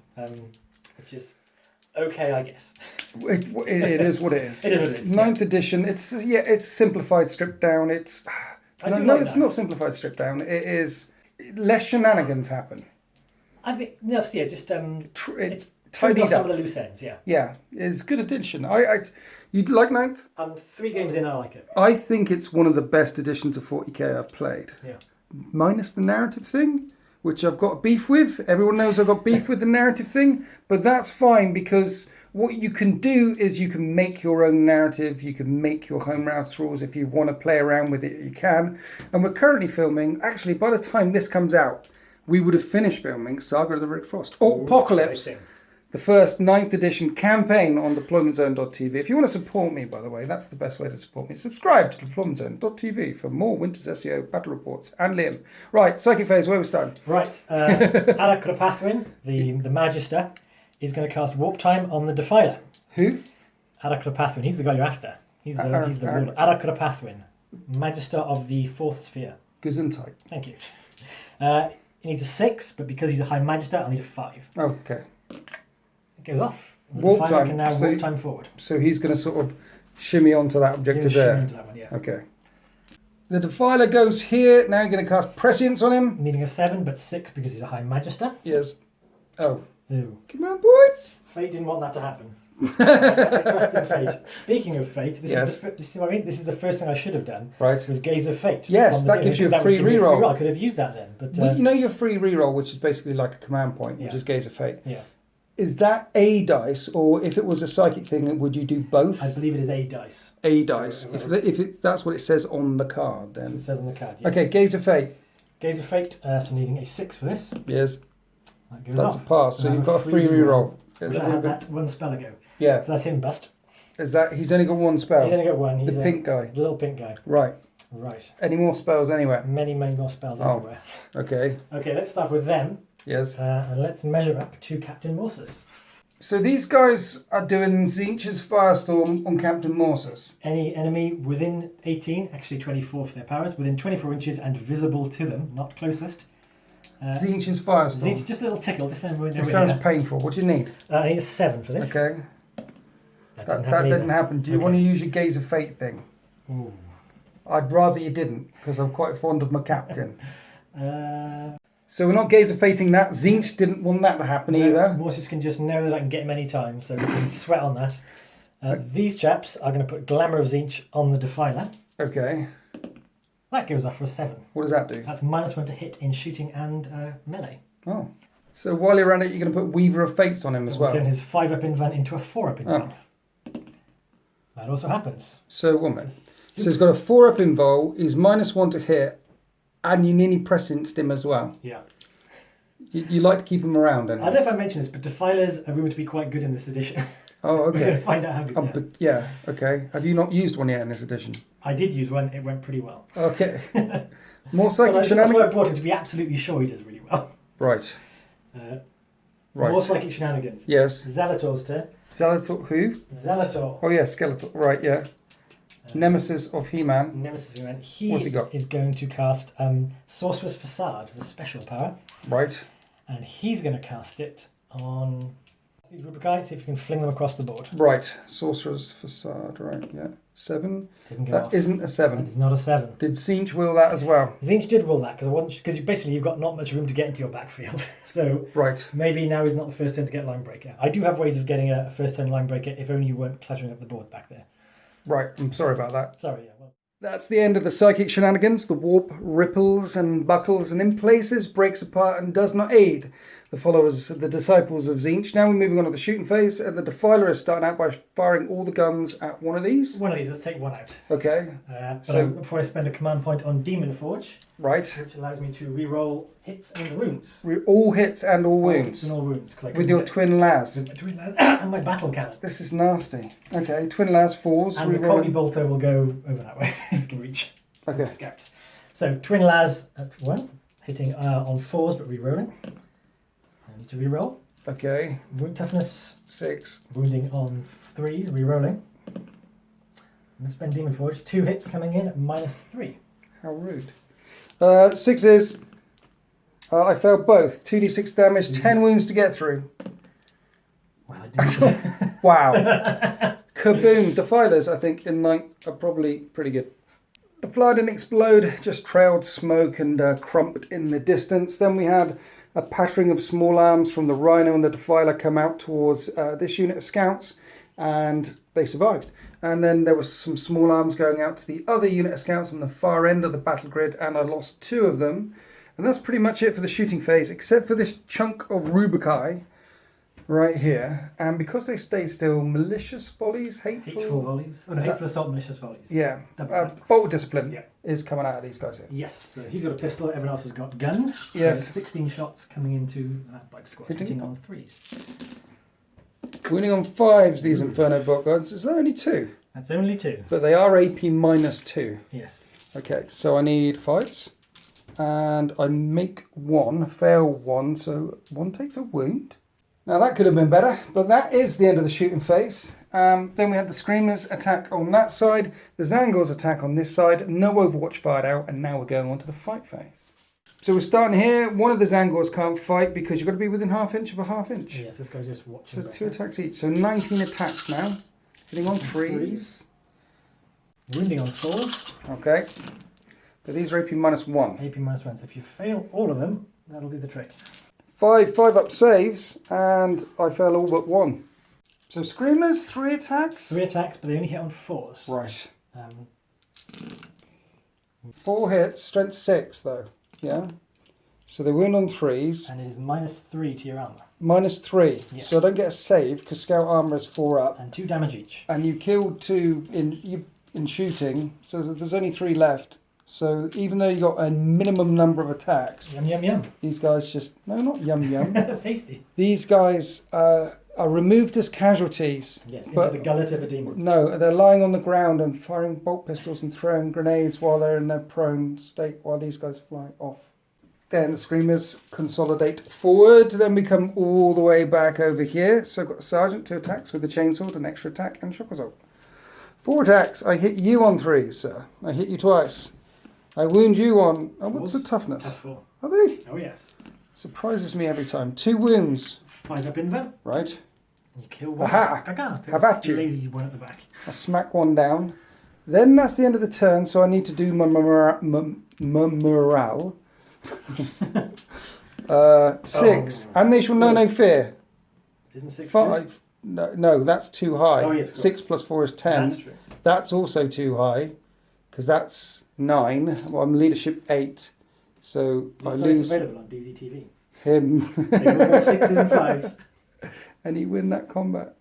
which is okay, I guess. It is what it is. It is what it is, 9th edition. It's simplified, stripped down. It's It's not simplified, stripped down. It is less shenanigans happen. I think just It's trimmed tidied off some up. of the loose ends. Yeah. Yeah, it's good addition. You'd like 9th? 3 games in, I like it. I think it's one of the best editions of 40k I've played. Yeah. Minus the narrative thing, which I've got beef with. Everyone knows I've got beef with the narrative thing, but that's fine because what you can do is you can make your own narrative, you can make your home mouse rules. If you want to play around with it, you can. And we're currently filming, actually by the time this comes out, we would have finished filming Saga of the Red Frost. Oh, Apocalypse! Exciting. The first 9th edition campaign on deploymentzone.tv. If you want to support me, by the way, that's the best way to support me. Subscribe to deploymentzone.tv for more Winter's SEO battle reports and Liam. Right, Psychic Phase, where are we starting? Right. Arakurapathwin, the Magister, is going to cast Warp Time on the Defiler. Who? Arakurapathwin, he's the guy you're after. He's the warlord. Arakurapathwin, Magister of the 4th Sphere. Gesundheit. Thank you. He needs a 6, but because he's a High Magister, I'll need a 5. Okay. It goes off. The Warp Defiler time. can now So- warp time forward. So he's going to sort of shimmy onto that objective He'll shimmy there. into that one, yeah. Okay. The Defiler goes here. Now you're going to cast Prescience on him. Needing a 7, but 6 because he's a High Magister. Yes. Oh. Ooh. Come on, boy. Fate didn't want that to happen. I trust in fate. Speaking of fate, this Yes. is this is what I mean. This is the first thing I should have done. Right. Was Gaze of Fate. Yes, on the that gives you a because free would give me reroll. I could have used that then, but Well, you know your free reroll, which is basically like a command point, which Yeah. is Gaze of Fate. yeah, Is that a dice, or if it was a psychic thing, would you do both? I believe it is a dice. A dice. So, If that's what it says on the card, That's what then. it says on the card. Yes. Okay, Gaze of Fate. Gaze of Fate. So needing a 6 for this. Yes, That goes that's off. a pass. So And I you've have got a free reroll. Which I had that one spell ago. Yeah. So that's him bust. Is that he's only got one spell? He's only got one. He's The a pink guy. the little pink guy. Right. Right. Any more spells anywhere? Many more spells Oh. everywhere. Okay. Okay, let's start with them. Yes. And let's measure up to Captain Morsus. So these guys are doing Zinch's Firestorm on Captain Morsus. Any enemy within 18, actually 24 for their powers, within 24 inches and visible to them, not closest. Zinch's Firestorm. Zinch, just a little tickle. Just It sounds painful. What do you need? I need a 7 for this. Okay. That That didn't happen. didn't happen. Do you Okay. want to use your Gaze of Fate thing? Ooh. I'd rather you didn't, because I'm quite fond of my captain. Uh, So we're not gazer fating that. Zinch didn't want that to happen either. Morsis can just know that I can get him any time, so we can sweat on that. These chaps are going to put Glamour of Zinch on the Defiler. Okay. That goes off for a 7. What does that do? That's -1 to hit in shooting and melee. Oh. So while you're around it, you're going to put Weaver of Fates on him as well. Turn his 5-up invent into a 4-up invent. That also happens. So, one minute. So he's got a 4-up invol, he's -1 to hit, and you nearly presence him as well. Yeah. You like to keep him around, don't you? I don't know if I mentioned this, but Defilers are rumored to be quite good in this edition. Oh, okay. We're going to find out how good they are. Yeah, okay. Have you not used one yet in this edition? I did use one, it went pretty well. Okay. More psychic That's why shenanigans? I brought him, to be absolutely sure he does really well. Right. Right. More psychic shenanigans. Yes. Zalator's turn. Zalator, who? Zalator. Oh, yeah, Skeletor. Right, yeah. Nemesis of He-Man. Nemesis of He-Man. He What's he got? is going to cast Sorcerer's Facade, the special power. Right. And he's going to cast it on these Rubikai, see if you can fling them across the board. Right. Sorcerer's Facade, right, yeah. 7. Didn't go That off. isn't a 7. It's not a 7. Did Zinch will that as well? Zinch did roll that because basically you've got not much room to get into your backfield. So Right. maybe now is not the first turn to get Line Breaker. I do have ways of getting a first turn Line Breaker if only you weren't cluttering up the board back there. Right, I'm sorry about that. Sorry, yeah. Well, That's the end of the psychic shenanigans. The warp ripples and buckles and in places breaks apart and does not aid the followers, the disciples of Zinch. Now we're moving on to the shooting phase, and the Defiler is starting out by firing all the guns at one of these. one of these, let's take one out. Okay, Before I spend a command point on Demon Forge, right. which allows me to re-roll hits and wounds. All hits and all Hits wounds. and all wounds. With your twin las. And my battle cannon. This is nasty. Okay, twin las 4s. And the Colby Bolter will go over that way if you can reach. Okay. The scouts. So twin las at 1, hitting on 4s but re-rolling. I need to re-roll. Okay. Wound toughness 6. wounding on 3s, re-rolling. I'm going to spend Demon Forge. 2 hits coming in at -3. How rude. 6s. I failed both. 2d6 damage, 10 wounds to get through. Well, I didn't. Wow. Kaboom. Defilers, I think, in 9th are probably pretty good. The fly didn't explode, just trailed smoke and crumped in the distance. Then we had a pattering of small arms from the Rhino and the Defiler come out towards this unit of scouts, and they survived. And then there was some small arms going out to the other unit of scouts on the far end of the battle grid, and I lost 2 of them. And that's pretty much it for the shooting phase, except for this chunk of Rubikai right here. And because they stay still, malicious volleys, Hateful volleys. Oh, no, hateful assault, malicious volleys. Yeah, Double bolt of discipline Yeah. is coming out of these guys here. Yes, so he's got a pistol, everyone else has got guns. Yes. So 16 shots coming into that bike squad, hitting on 3s. Winning on 5s, these Inferno bot guns. Is there only 2? That's only 2. But they are AP -2. Yes. Okay, so I need 5s. And I make 1, fail 1, so 1 takes a wound. Now that could have been better, but that is the end of the shooting phase. Then we had the Screamers attack on that side, the Zangors attack on this side, no Overwatch fired out, and now we're going on to the fight phase. So we're starting here. One of the Zangors can't fight because you've got to be within ½ inch of a ½ inch. Yes, this guy's just watching. So 2 attacks each, so 19 attacks now. Hitting on 3s. Wounding on 4s. Okay. But these are AP -1. AP -1. So if you fail all of them, that'll do the trick. 5 up saves, and I fail all but 1. So Screamers, 3 attacks? 3 attacks, but they only hit on 4s. Right. 4 Um, hits, strength 6 though. Yeah. So they wound on 3s. and it is -3 to your armor. -3. Yeah. So I don't get a save because Scout armor is 4 up. And 2 damage each. And you killed 2 in shooting, so there's only 3 left. So even though you got a minimum number of attacks, Yum, yum, yum. these guys just... No, not yum yum. Tasty. These guys are removed as casualties. Yes, into But- the gullet of a demon. No, they're lying on the ground and firing bolt pistols and throwing grenades while they're in their prone state while these guys fly off. Then the Screamers consolidate forward, then we come all the way back over here. So I've got a Sergeant, 2 attacks with the chainsword, an extra attack, and shock assault. 4 attacks. I hit you on 3s, sir. I hit you twice. I wound you on... Oh, what's the toughness? Tough 4. Are they? Oh, yes. Surprises me every time. 2 wounds. 5 up invent. right? You kill one. Aha! Gaga. How about you? Lazy one at the back. I smack one down. Then that's the end of the turn, so I need to do my morale. 6. And they shall know no fear. Isn't 6 5. No, that's too high. Oh, yes, 6 plus 4 is 10. That's true. That's also too high, because that's 9. Well, I'm leadership 8. So I lose available on DZTV. him. They go more 6s and 5s. And you win that combat.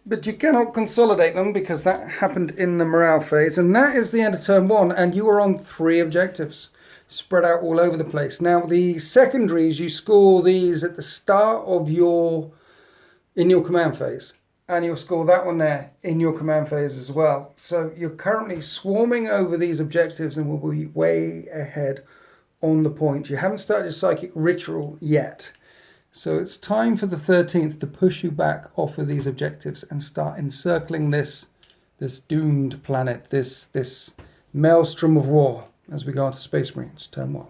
But you cannot consolidate them because that happened in the morale phase. And that is the end of turn 1. And you are on 3 objectives, spread out all over the place. Now, the secondaries, you score these at the start of in your command phase. And you'll score that one there in your command phase as well. So you're currently swarming over these objectives and will be way ahead on the point. You haven't started your psychic ritual yet. So it's time for the 13th to push you back off of these objectives and start encircling this doomed planet, this maelstrom of war as we go into Space Marines, turn 1.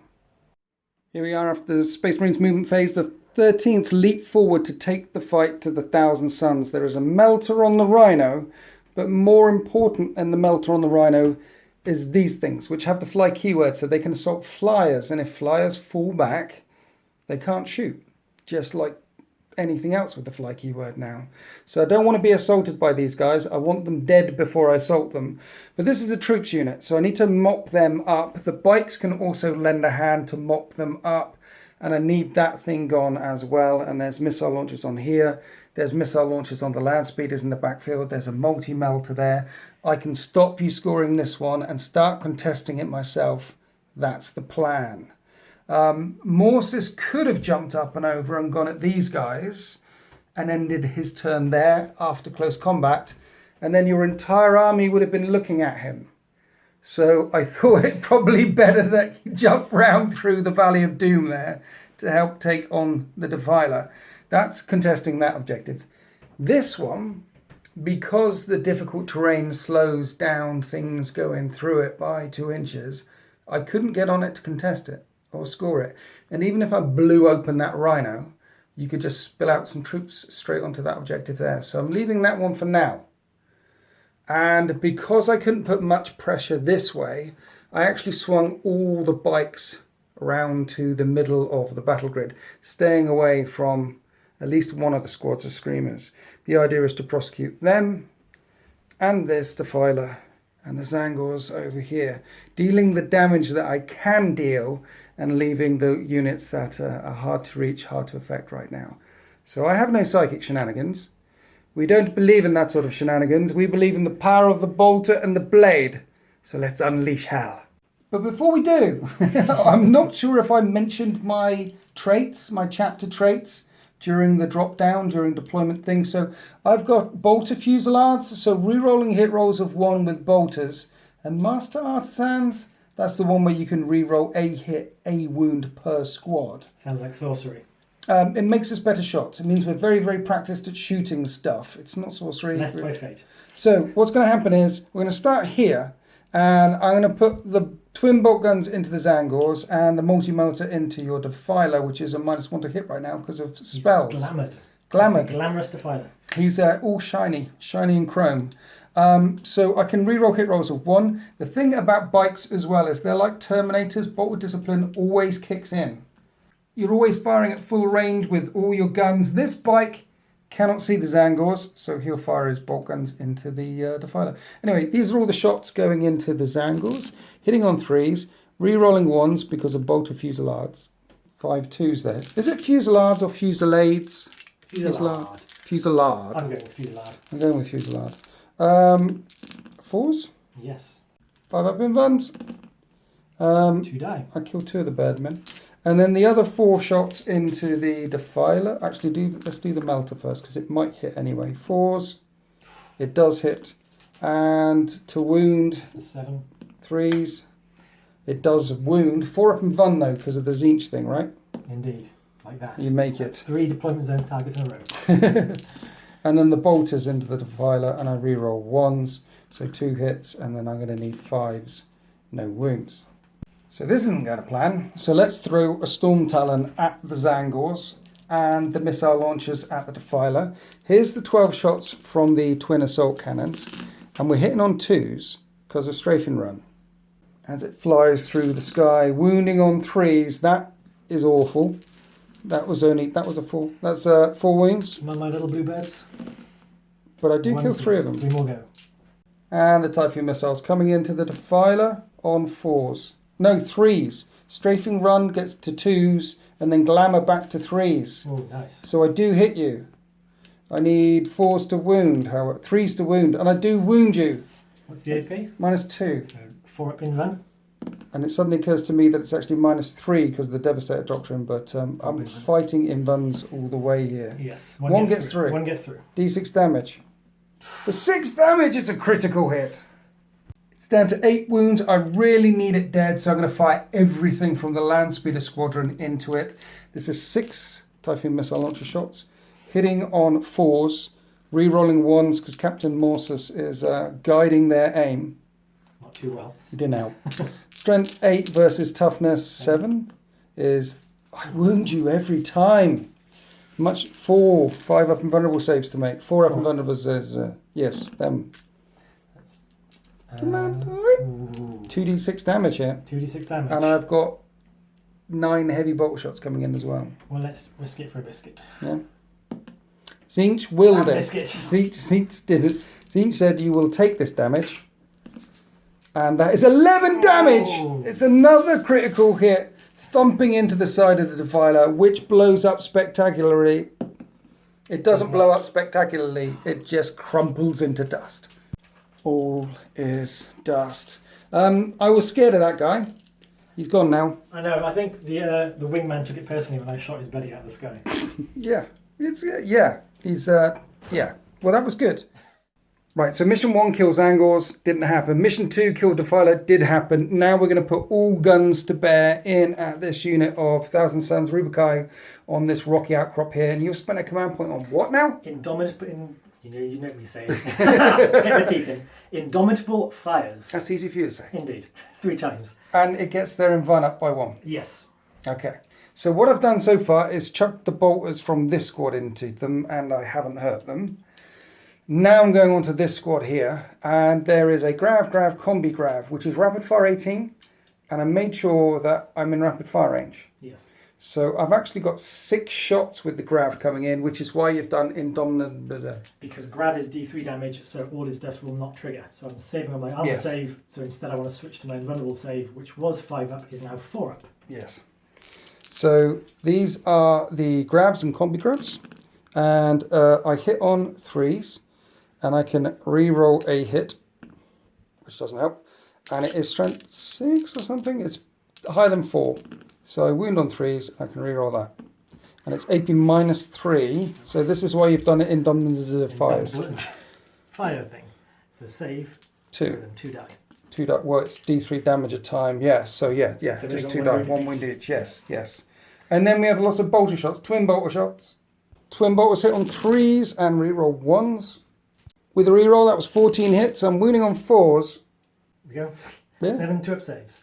Here we are after the Space Marines movement phase. The 13th leap forward to take the fight to the Thousand Suns. There is a melter on the Rhino, but more important than the melter on the Rhino is these things, which have the fly keyword, so they can assault flyers, and if flyers fall back, they can't shoot. Just like anything else with the fly keyword now. So I don't want to be assaulted by these guys. I want them dead before I assault them. But this is a troops unit, so I need to mop them up. The bikes can also lend a hand to mop them up. And I need that thing gone as well. And there's missile launchers on here. There's missile launchers on the land speeders in the backfield. There's a multi-melter there. I can stop you scoring this one and start contesting it myself. That's the plan. Morsis could have jumped up and over and gone at these guys and ended his turn there after close combat, and then your entire army would have been looking at him. So I thought it probably better that you jump round through the Valley of Doom there to help take on the Defiler. That's contesting that objective. This one, because the difficult terrain slows down things going through it by 2 inches, I couldn't get on it to contest it or score it. And even if I blew open that Rhino, you could just spill out some troops straight onto that objective there. So I'm leaving that one for now. And because I couldn't put much pressure this way, I actually swung all the bikes around to the middle of the battle grid, staying away from at least one of the squads of Screamers. The idea is to prosecute them and this Defiler and the Zangors over here, dealing the damage that I can deal and leaving the units that are hard to reach, hard to affect right now. So I have no psychic shenanigans. We don't believe in that sort of shenanigans. We believe in the power of the bolter and the blade. So let's unleash hell. But before we do, I'm not sure if I mentioned my traits, my chapter traits, during the drop down, during deployment thing. So I've got bolter fusillades, so re-rolling hit rolls of 1 with bolters. And master artisans, that's the one where you can re-roll a hit, a wound per squad. Sounds like sorcery. It makes us better shots. It means we're very, very practiced at shooting stuff. It's not sorcery. Blessed by fate. So what's going to happen is we're going to start here, and I'm going to put the twin bolt guns into the Zangors and the multi-melter into your Defiler, which is a -1 to hit right now because of spells. He's glamoured. Glamoured. Glamorous Defiler. He's all shiny and chrome. So I can reroll hit rolls of 1. The thing about bikes as well is they're like Terminators. Bolt with Discipline always kicks in. You're always firing at full range with all your guns. This bike cannot see the Zangors, so he'll fire his bolt guns into the Defiler. Anyway, these are all the shots going into the Zangors. Hitting on 3s, re-rolling 1s because of bolter fusillades. 5 2s there. Is it fusillades or fusillades? Fusillade. Fusillade. I'm going with fusillade. I'm going with fusillade. 4s? Yes. 5 up in ones. 2 die. I killed 2 of the birdmen. And then the other 4 shots into the Defiler. Actually, let's do the melter first because it might hit anyway. 4s. It does hit. And to wound. 7. 3s. It does wound. 4 up in Vun though because of the Zinch thing, right? Indeed. Like that. You make That's it. 3 deployment zone targets in a row. And then the bolters into the Defiler and I re-roll 1s. So 2 hits and then I'm going to need 5s. No wounds. So this isn't going to plan. So let's throw a Storm Talon at the Zangors and the missile launchers at the Defiler. Here's the 12 shots from the twin assault cannons. And we're hitting on 2s because of strafing run. As it flies through the sky, wounding on 3s. That is awful. That was a 4. That's 4 wounds. Not my little bluebirds. But I do kill 3 of them. 3 more go. And the Typhoon missiles coming into the Defiler on 4s. No, 3s. Strafing run gets to 2s, and then glamour back to 3s. Oh, nice. So I do hit you. I need 4s to wound, however, 3s to wound, and I do wound you. What's the AP? -2. So 4 up in van. And it suddenly occurs to me that it's actually -3 because of the Devastator Doctrine, but I'm fighting invuns all the way here. Yes. One gets through. One gets through. D6 damage. For 6 damage, it's a critical hit. It's down to 8 wounds. I really need it dead, so I'm going to fire everything from the Land Speeder Squadron into it. This is 6 Typhoon missile launcher shots, hitting on 4s, re-rolling 1s because Captain Morsus is guiding their aim. Not too well. He didn't help. Strength 8 versus toughness 7 is... I wound you every time. 4, 5 up and vulnerable saves to make. 4 up and vulnerables is... yes, them. That's, Command point. 2d6 damage here. 2d6 damage. And I've got 9 heavy bolt shots coming in as well. Well, let's risk it for a biscuit. Yeah. Zinch willed it. Biscuit. Zinch did it. Zinch said you will take this damage. And that is 11 damage! Oh. It's another critical hit, thumping into the side of the Defiler, which blows up spectacularly. It doesn't blow up spectacularly, it just crumples into dust. All is dust. I was scared of that guy. He's gone now. I know. I think the wingman took it personally when I shot his belly out of the sky. Yeah. He's yeah. Well, that was good. Right, so mission 1 kills Angors, didn't happen. Mission 2 killed Defiler, did happen. Now we're going to put all guns to bear in at this unit of Thousand Suns Rubikai on this rocky outcrop here. And you've spent a command point on what now? Indomitable, you know me saying. Get the teeth in. Indomitable fires. That's easy for you to say. Indeed. 3 times. And it gets their Invun up by 1. Yes. Okay. So what I've done so far is chuck the bolters from this squad into them, and I haven't hurt them. Now I'm going on to this squad here, and there is a Grav Combi Grav, which is rapid fire 18, and I made sure that I'm in rapid fire range. Yes. So I've actually got 6 shots with the Grav coming in, which is why you've done Indomitable. Because Grav is D3 damage, so all his deaths will not trigger. So I'm saving on my armor save, so instead I want to switch to my invulnerable save, which was 5 up, is now 4 up. Yes. So these are the Gravs and Combi Gravs, and I hit on 3s. And I can re-roll a hit, which doesn't help. And it is strength 6 or something. It's higher than 4. So I wound on 3s, I can re-roll that. And it's AP -3. So this is why you've done it in Indomitable fires. Fire thing. So save. 2. 2 die. 2 die. Well, it's D3 damage a time. Yeah, so yeah. So Just got 2 one die. wound 1 each. wound each. Yes. And then we have lots of bolter shots. Twin bolter shots. Twin bolters hit on 3s and re-roll 1s. With a reroll, that was 14 hits. I'm wounding on 4s. Here we go. Yeah. 7 2-up saves.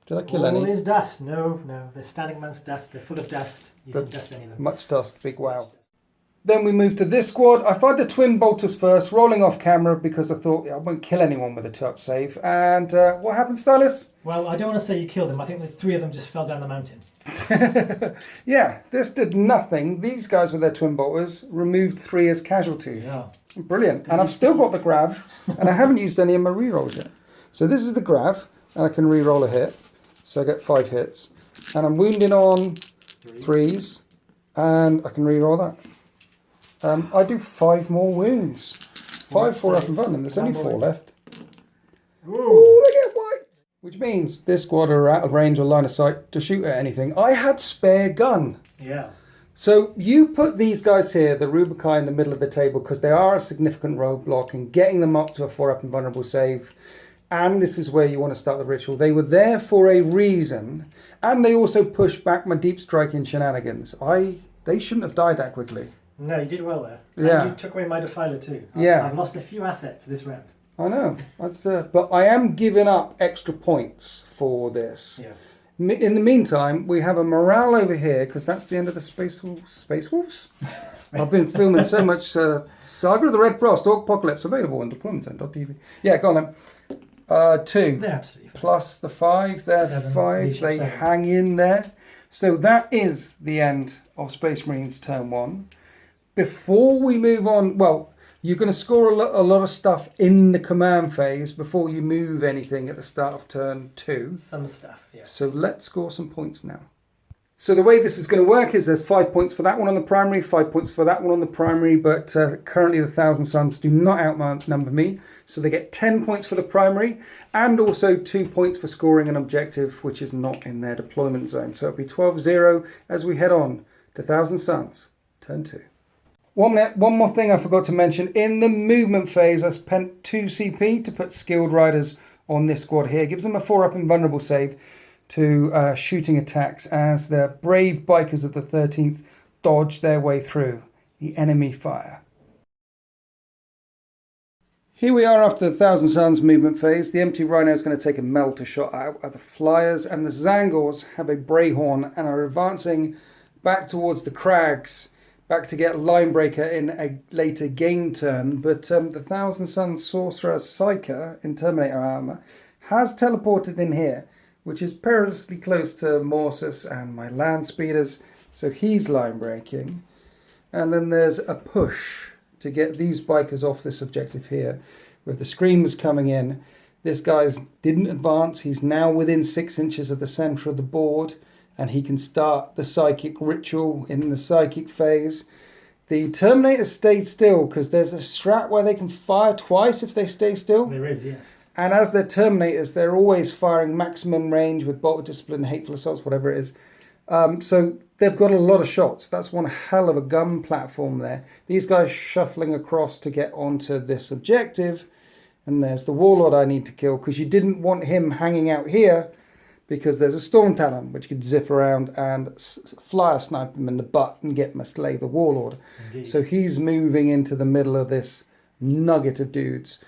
Did I kill All any? is dust. No. They're standing man's dust. They're full of dust. You didn't dust any of them. Much dust. Big wow. Then we move to this squad. I fired the twin bolters first, rolling off camera because I thought I won't kill anyone with a 2-up save. And what happened, Sylus? Well, I don't want to say you killed them. I think the 3 of them just fell down the mountain. Yeah, this did nothing. These guys with their twin bolters removed 3 as casualties. Yeah. Brilliant. And I've still got the Grav, and I haven't used any of my rerolls yet. So this is the Grav, and I can reroll a hit. So I get 5 hits. And I'm wounding on 3s, and I can reroll that. I do 5 more wounds. 5 4 up and button, and there's only 4 left. Oh, they get wiped! Which means this squad are out of range or line of sight to shoot at anything. I had spare gun. Yeah. So you put these guys here, the Rubikai, in the middle of the table because they are a significant roadblock and getting them up to a 4-up invulnerable save. And this is where you want to start the ritual. They were there for a reason, and they also pushed back my deep striking shenanigans. They shouldn't have died that quickly. No, you did well there. Yeah. And you took away my Defiler too. I've lost a few assets this round. I know, but I am giving up extra points for this. Yeah. In the meantime, we have a morale over here, because that's the end of the Space Wolves. Space Wolves? I've been filming so much Saga of the Red Frost, Apocalypse, available on deployment.tv. Yeah, go on then. 2. They're absolutely fine. Plus the 5, they're 7, 5. leadership They 7. hang in there. So that is the end of Space Marines turn 1. Before we move on, well, you're going to score a lot of stuff in the command phase before you move anything at the start of turn 2. Some stuff, yes. So let's score some points now. So the way this is going to work is there's 5 points for that one on the primary, 5 points for that one on the primary, but currently the 1,000 Suns do not outnumber me. So they get 10 points for the primary and also 2 points for scoring an objective which is not in their deployment zone. So it'll be 12-0 as we head on to 1,000 Suns, turn 2. One more thing I forgot to mention. In the movement phase, I spent 2 CP to put skilled riders on this squad here. It gives them a 4-up invulnerable save to shooting attacks as the brave bikers of the 13th dodge their way through the enemy fire. Here we are after the 1,000 Suns movement phase. The empty rhino is going to take a melter shot out at the flyers, and the Zangors have a Brayhorn and are advancing back towards the crags, back to get Linebreaker in a later game turn. But the 1,000 Suns Sorcerer Psyker in Terminator armor has teleported in here, which is perilously close to Morsus and my land speeders, so he's line breaking. And then there's a push to get these bikers off this objective here, with the Screamers coming in. This guy's didn't advance, he's now within 6 inches of the centre of the board, and he can start the psychic ritual in the psychic phase. The Terminators stayed still, because there's a strat where they can fire twice if they stay still. There is, yes. And as they're Terminators, they're always firing maximum range with Bolt of Discipline, Hateful Assaults, whatever it is. So they've got a lot of shots. That's one hell of a gun platform there. These guys shuffling across to get onto this objective. And there's the Warlord I need to kill, because you didn't want him hanging out here, because there's a Storm Talon, which could zip around and flyer snipe him in the butt and get him to slay the Warlord. Indeed. So he's moving into the middle of this nugget of dudes.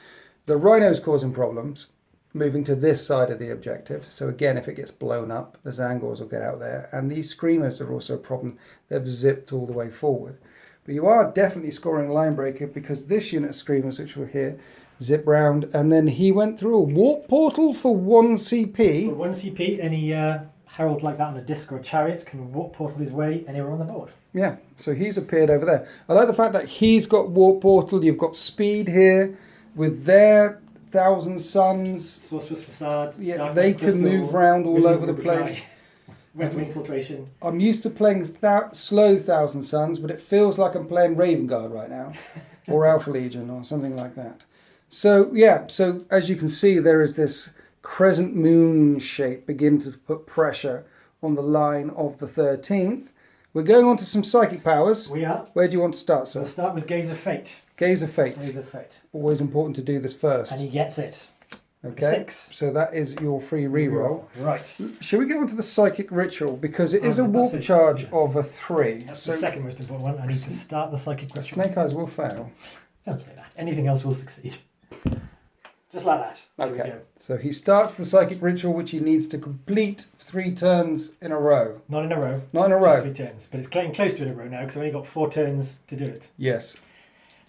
The Rhino's causing problems, moving to this side of the objective. So again, if it gets blown up, the Zangors will get out there. And these Screamers are also a problem. They've zipped all the way forward. But you are definitely scoring Linebreaker, because this unit of Screamers, which were here, zip round, and then he went through a warp portal for 1 CP. For 1 CP, any herald like that on a disc or a chariot can warp portal his way anywhere on the board. Yeah, so he's appeared over there. I like the fact that he's got warp portal. You've got speed here with their 1,000 Suns. Sorcerer's Facade. Yeah, Dark they Knight can Crystal, move around all Wizard over the Rubicai, place. Weapon Infiltration. I'm used to playing slow 1,000 Suns, but it feels like I'm playing Raven Guard right now, or Alpha Legion, or something like that. So yeah, so as you can see, there is this crescent moon shape begin to put pressure on the line of the 13th. We're going on to some psychic powers. We are. Where do you want to start, sir? We'll start with Gaze of Fate. Gaze of Fate. Gaze of Fate. Always important to do this first. And he gets it. Okay. 6. So that is your free reroll. Right. Shall we go on to the psychic ritual, because it is a that's warp it. charge Yeah. of a 3. That's So the second most important one. I need to start the psychic ritual. Snake Eyes will fail. Don't say that. Anything else will succeed. Just like that. There we Okay. go. So he starts the psychic ritual, which he needs to complete 3 turns in a row. Not in a row. Not in a Just row. 3 turns. But it's getting close to in a row now, because I've only got 4 turns to do it. Yes.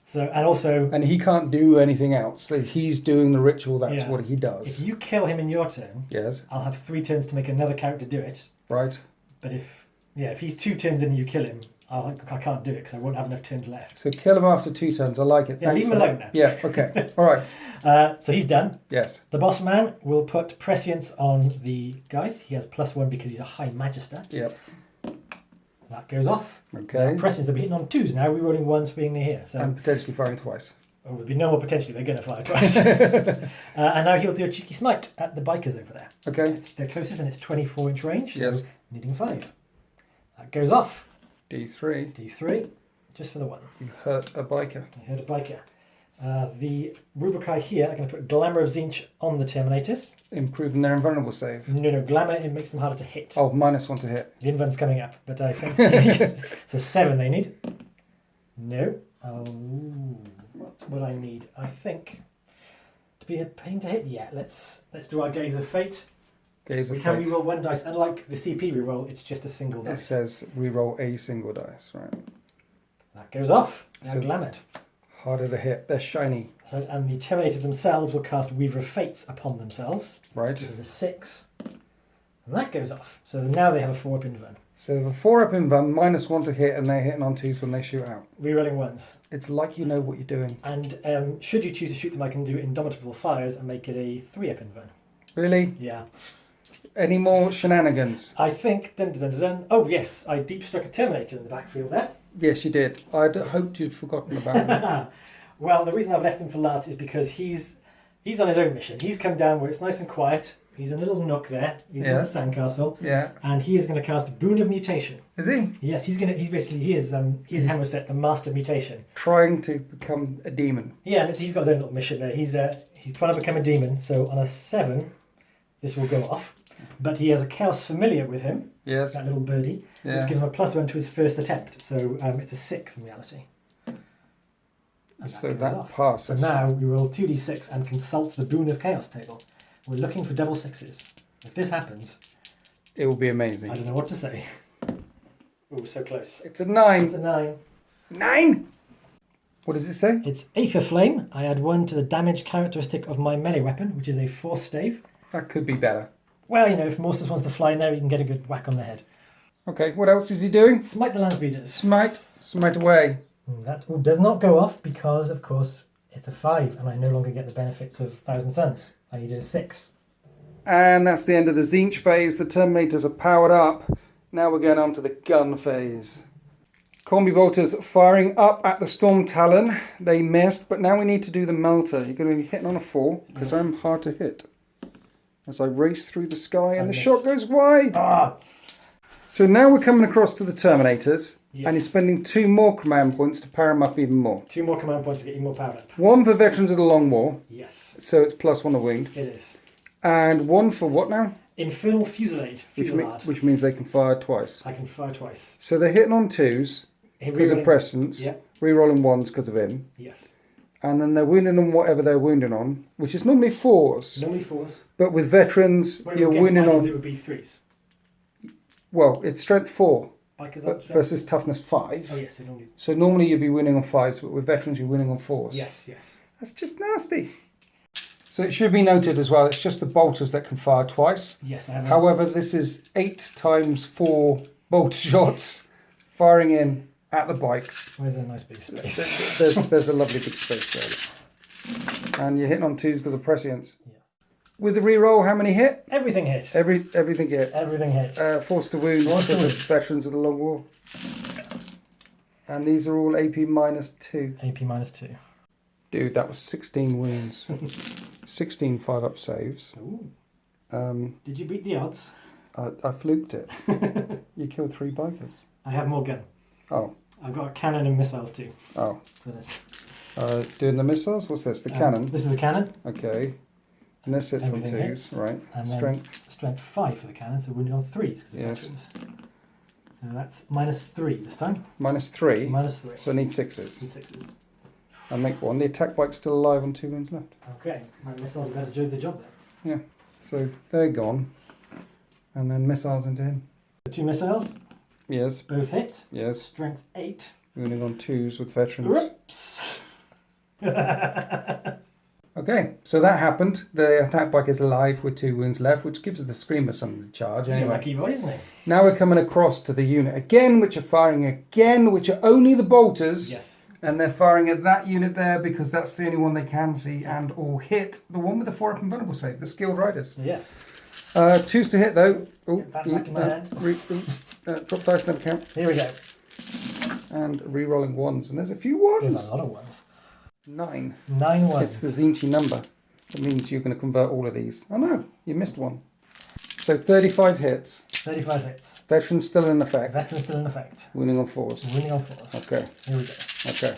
So, and also, And he can't do anything else. So he's doing the ritual. That's Yeah. what he if does. you kill him in your turn, Yes. I'll have 3 turns to make another character do it. Right. But if he's 2 turns in and you kill him, I can't do it because I won't have enough turns left. So kill him after 2 turns. I like it. Yeah, Thanks leave him for that. alone now. Yeah. Okay. All right. So he's done. Yes. The boss man will put prescience on the guys. He has +1 because he's a high magister. Yep. That goes off. Okay. Prescience, they'll be hitting on 2s now, rerolling 1s for being near here. So And potentially firing twice. there'll be no more potentially, they're going to fire twice. And now he'll do a cheeky smite at the bikers over there. Okay. It's their closest and it's 24-inch range, so Yes. needing 5. That goes off. D3. D3, just for the 1. You hurt a biker. I heard a biker. The Rubicai here are going to put Glamour of Zinch on the Terminators. Improving their invulnerable save. No, Glamour, it makes them harder to hit. Oh, -1 to hit. The invuln's coming up, but I sense they So 7 they need. No. Oh, what would I need? I think to be a pain to hit. Yeah, let's do our Gaze of Fate. Gaze of We can fate. reroll one dice. Unlike the CP reroll, it's just a single It dice. says reroll a single dice, right? That goes off. Now So- glam it. Harder to hit. They're shiny, And the Terminators themselves will cast Weaver of Fates upon themselves. right? This is a 6. And that goes off. So now they have a 4-up invuln. So the 4-up invuln, -1 to hit, and they're hitting on 2s when they shoot out. Rerolling ones. It's like you know what you're doing. And should you choose to shoot them, I can do Indomitable Fires and make it a 3-up invuln. Really? Yeah. Any more shenanigans? I think... Dun, dun, dun, dun, dun. Oh, yes. I deep struck a Terminator in the backfield there. Yes, you did. I'd hoped you'd forgotten about it. Well, the reason I've left him for last is because he's on his own mission. He's come down where it's nice and quiet. He's in a little nook there. He's in Yeah. the sandcastle. Yeah. And he is going to cast Boon of Mutation. Is he? Yes, he is Hammerset, the Master of Mutation. Trying to become a demon. Yeah, he's got his own little mission there. He's trying to become a demon. So on a 7, this will go off. But he has a Chaos Familiar with him, Yes. that little birdie, Yeah. which gives him a +1 to his first attempt. So it's a 6 in reality. And So goes that off. So passes. now we roll 2d6 and consult the Boon of Chaos table. We're looking for double 6s. If this happens, It will be I amazing. don't know what to say. Oh, so close. It's a It's 9. a 9. 9! What does it say? It's Aether Flame. I add 1 to the damage characteristic of my melee weapon, which is a Force Stave. That could be better. Well, if Morsus wants to fly in there, you can get a good whack on the head. Okay, what else is he doing? Smite the Landspeeders. Smite. Smite away. That does not go off because, of course, it's a 5, and I no longer get the benefits of Thousand Suns. I needed a 6. And that's the end of the Zinch phase. The Terminators are powered up. Now we're going on to the gun phase. Combi Bolters firing up at the Storm Talon. They missed, but now we need to do the Melter. You're going to be hitting on a 4, because I'm hard to hit. As I race through the sky, and the miss. shot goes wide. Ah! So now we're coming across to the Terminators, Yes. and he's spending 2 more command points to power him up even more. 2 more command points to get you more powered up. 1 for Veterans of the Long War, Yes, so it's +1 a wound. it is. And 1 for what now? Infernal Fusillade. Fusillade. Which means they can fire twice. I can fire twice. So they're hitting on 2s because of Rerolling- precedence, Yeah, re-rolling 1s because of him, yes. and then they're wounding on whatever they're wounding on, which is normally 4s. Normally 4s. But with Veterans, But you're against wounding bikers, on... it would be 3s. Well, it's strength 4 Bikers but up. versus toughness 5. Oh, yes, it normally... So normally you'd be winning on 5s, but with Veterans you're winning on 4s. Yes, yes. That's just nasty. So it should be noted as well, it's just the bolters that can fire twice. Yes, I have. However, this is 8 times 4 bolt shots firing in at the bikes. Where's a nice big space? There's a lovely big space there. And you're hitting on 2s because of prescience. Yes. With the reroll, how many hit? Everything hit. Everything hit. Everything hit. Force to wound Force to because of wound. Veterans of the Long War. And these are all AP -2. AP -2. Dude, that was 16 wounds. 16 5-up saves. Ooh. Um, Did you beat the odds? I fluked it. You killed 3 bikers. I have more gun. Oh, I've got a cannon and missiles too. oh. So that's, Doing the missiles? What's this? The cannon? This is the cannon. Okay. And this hits on Everything 2s, hits. right? And then Strength. Strength 5 for the cannon, so wounded on 3s because of Yes. veterans. So that's -3 this time. -3. -3. So I need 6s. And 6s. I make 1. The attack bike's still alive on 2 wounds left. Okay, my missiles have better do the job then. So they're gone. And then missiles into him. The 2 missiles, Yes, both hit. yes. Strength 8. Wounding on 2s with veterans. Whoops! Okay, so that happened. The attack bike is alive with 2 wounds left, which gives the Screamer something to charge. He's a Anyway, lucky boy, isn't he? now we're coming across to the unit again, which are firing again, which are only the bolters. Yes. And they're firing at that unit there because that's the only one they can see and all hit. The one with the 4-up invulnerable save, the Skilled Riders. Yes. 2s to hit though. Oh, Get that back in my hand. drop dice, never count. Here we go. And re-rolling 1s. And there's a few There's 1s. a lot of ones. 9. 9 ones. It's the Zinchi number. That means you're going to convert all of these. Oh no, you missed one. So 35 hits. 35 hits. Veterans still in effect. Veterans still in effect. Winning on 4s. Winning on 4s. Okay, Here we go. okay.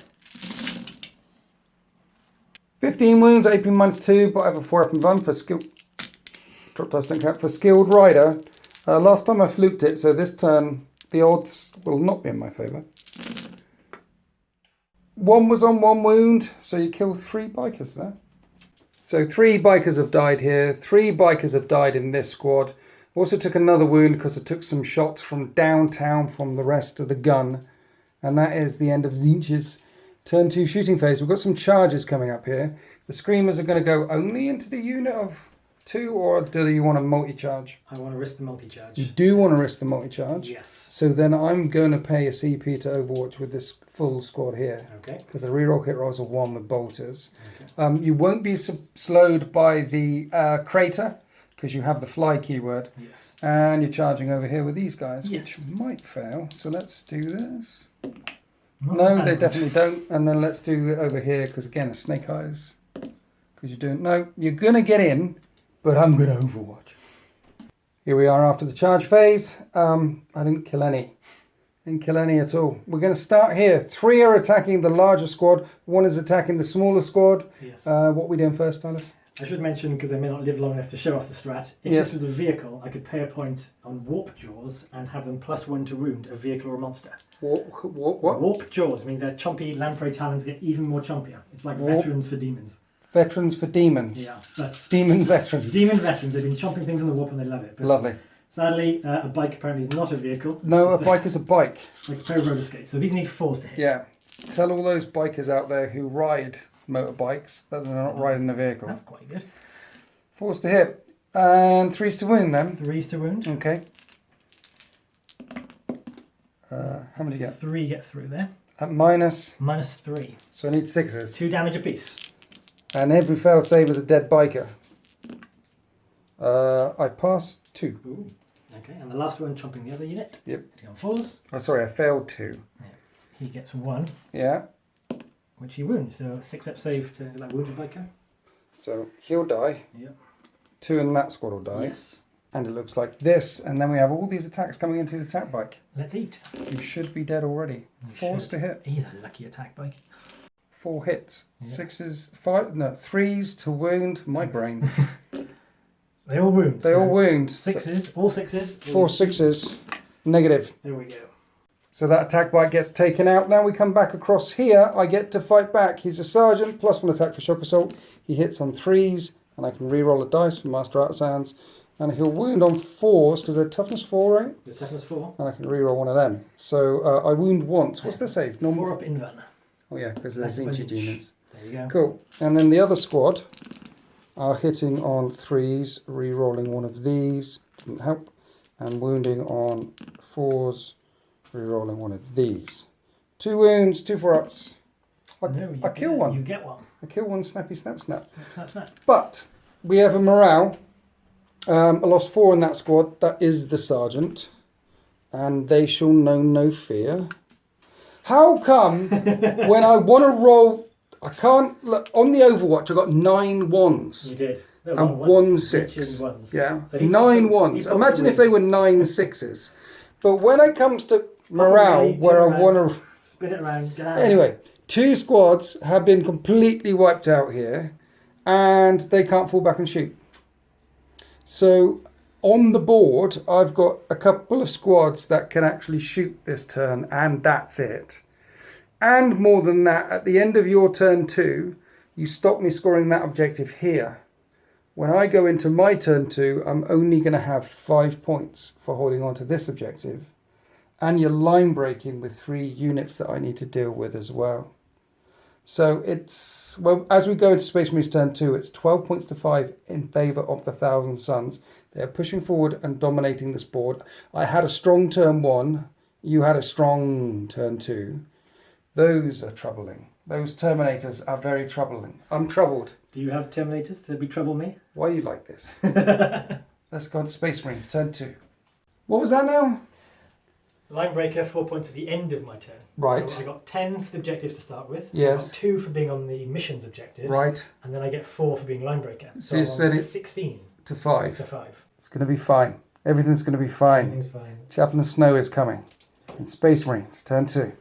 15 wounds, AP -2, but I have a 4-up invuln for skill. Drop dice don't count for Skilled Rider. Last time I fluked it, so this turn the odds will not be in my favour. 1 was on 1 wound, so you kill 3 bikers there. So 3 bikers have died here. 3 bikers have died in this squad. Also took another wound because I took some shots from downtown from the rest of the gun. And that is the end of Zinch's turn 2 shooting phase. We've got some charges coming up here. The screamers are going to go only into the unit of 2, or do you want to multi-charge? I want to risk the multi-charge. You do want to risk the multi-charge? Yes. So then I'm going to pay a CP to Overwatch with this full squad here. Okay. Because the reroll hit rolls are 1 with bolters. Okay. You won't be slowed by the crater, because you have the fly keyword. Yes. And you're charging over here with these guys, Yes. which might fail. So let's do this. Not No, bad. they definitely don't. And then let's do it over here, because again, it's snake eyes. Because you're doing... No, you're going to get in, but I'm going to Overwatch. Here we are after the charge phase. I didn't kill any. Didn't kill any at all. We're going to start here. 3 are attacking the larger squad. 1 is attacking the smaller squad. Yes. What are we doing first, Silas? I should mention, because they may not live long enough to show off the strat, if Yes. this was a vehicle, I could pay a point on warp jaws and have them +1 to wound a vehicle or a monster. What? Warp jaws means their chompy lamprey talons get even more chompier. It's like Warp. veterans for demons. Veterans for demons. Yeah, but Demon veterans. demon veterans, they've been chomping things in the warp and they love it. But Lovely. sadly, a bike apparently is not a vehicle. No, a It's just bike is a bike. like a pair of roller skates. So these need 4s to hit. Yeah. Tell all those bikers out there who ride motorbikes that they're not riding a vehicle. That's quite good. 4s to hit. And 3s to wound then. 3s to wound. Okay. How many do you get? 3 get through there. At minus. -3. So I need 6s. 2 damage apiece. And every failed save is a dead biker. I passed 2. Ooh. Okay, and the last one chomping the other unit. Yep. Hitting on 4s. Oh, sorry, I failed 2. He gets 1, Yeah. which he wounds. So 6-up save to that wounded biker. So he'll die. Yep. 2 in that squad will die. Yes. And it looks like this. And then we have all these attacks coming into the attack bike. Let's eat. You should be dead already. You 4s should. to hit. He's a lucky attack bike. 4 hits. Yeah. 6s, 5, no, 3s to wound. My brain. They all wound. They so all wound. 6s, all 6s. 4 6s. Negative. There we go. So that attack bike gets taken out. Now we come back across here. I get to fight back. He's a sergeant, +1 attack for shock assault. He hits on 3s, and I can re-roll a dice from Master Artisans. And he'll wound on 4s, because they're toughness 4, right? The toughness 4. And I can re-roll one of them. So I wound once. What's the save? 4 up Invan. Oh yeah, because they're That's Zinchi bunch. demons. There you go. Cool. And then the other squad are hitting on 3s, re-rolling one of these, didn't help, and wounding on 4s, re-rolling one of these. 2 wounds, 2 4-ups. I kill one. You get one. I kill one, snappy snap snap. Snap, snap. But we have a morale. I lost 4 in that squad. That is the sergeant. And they shall know no fear. How come when I want to roll, I can't, look, on the Overwatch I got 9 1s. You did. There were And a lot of 1 ones. 6. Rich in ones. Yeah, So he 9 pops a- 1s. he pops Imagine a if they were win. 9 6s. But when it comes to morale, Turn where I around, want to... spin it around. Get out. Anyway, 2 squads have been completely wiped out here, and they can't fall back and shoot. So on the board, I've got a couple of squads that can actually shoot this turn, and that's it. And more than that, at the end of your turn 2, you stop me scoring that objective here. When I go into my turn 2, I'm only going to have 5 points for holding on to this objective. And you're line breaking with 3 units that I need to deal with as well. So it's, well, as we go into Space Marine's turn 2, it's 12 points to 5 in favour of the Thousand Suns. They're pushing forward and dominating this board. I had a strong turn 1. You had a strong turn 2. Those are troubling. Those Terminators are very troubling. I'm troubled. Do you have Terminators to be trouble me? Why are you like this? Let's go on to Space Marines, turn 2. What was that now? Line breaker, 4 points at the end of my turn. Right. So I got 10 for the objectives to start with. Yes. I got 2 for being on the missions objectives. Right. And then I get 4 for being line breaker. So you I'm said on it- 16 To 5. to 5. It's going to be fine. Everything's going to be fine. Everything's fine. Chaplain of Snow is coming. In Space Marines, turn 2.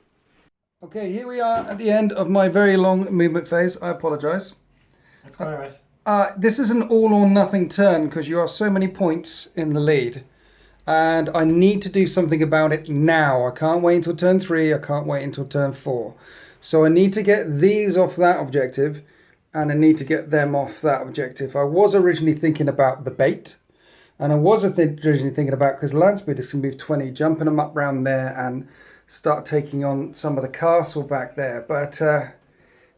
Okay, here we are at the end of my very long movement phase. I apologise. That's quite alright. This is an all or nothing turn because you are so many points in the lead. And I need to do something about it now. I can't wait until turn 3. I can't wait until turn 4. So I need to get these off that objective. and I need to get them off that objective. I was originally thinking about the bait, and I was originally thinking about, because land speeders can move 20, jumping them up round there and start taking on some of the castle back there. But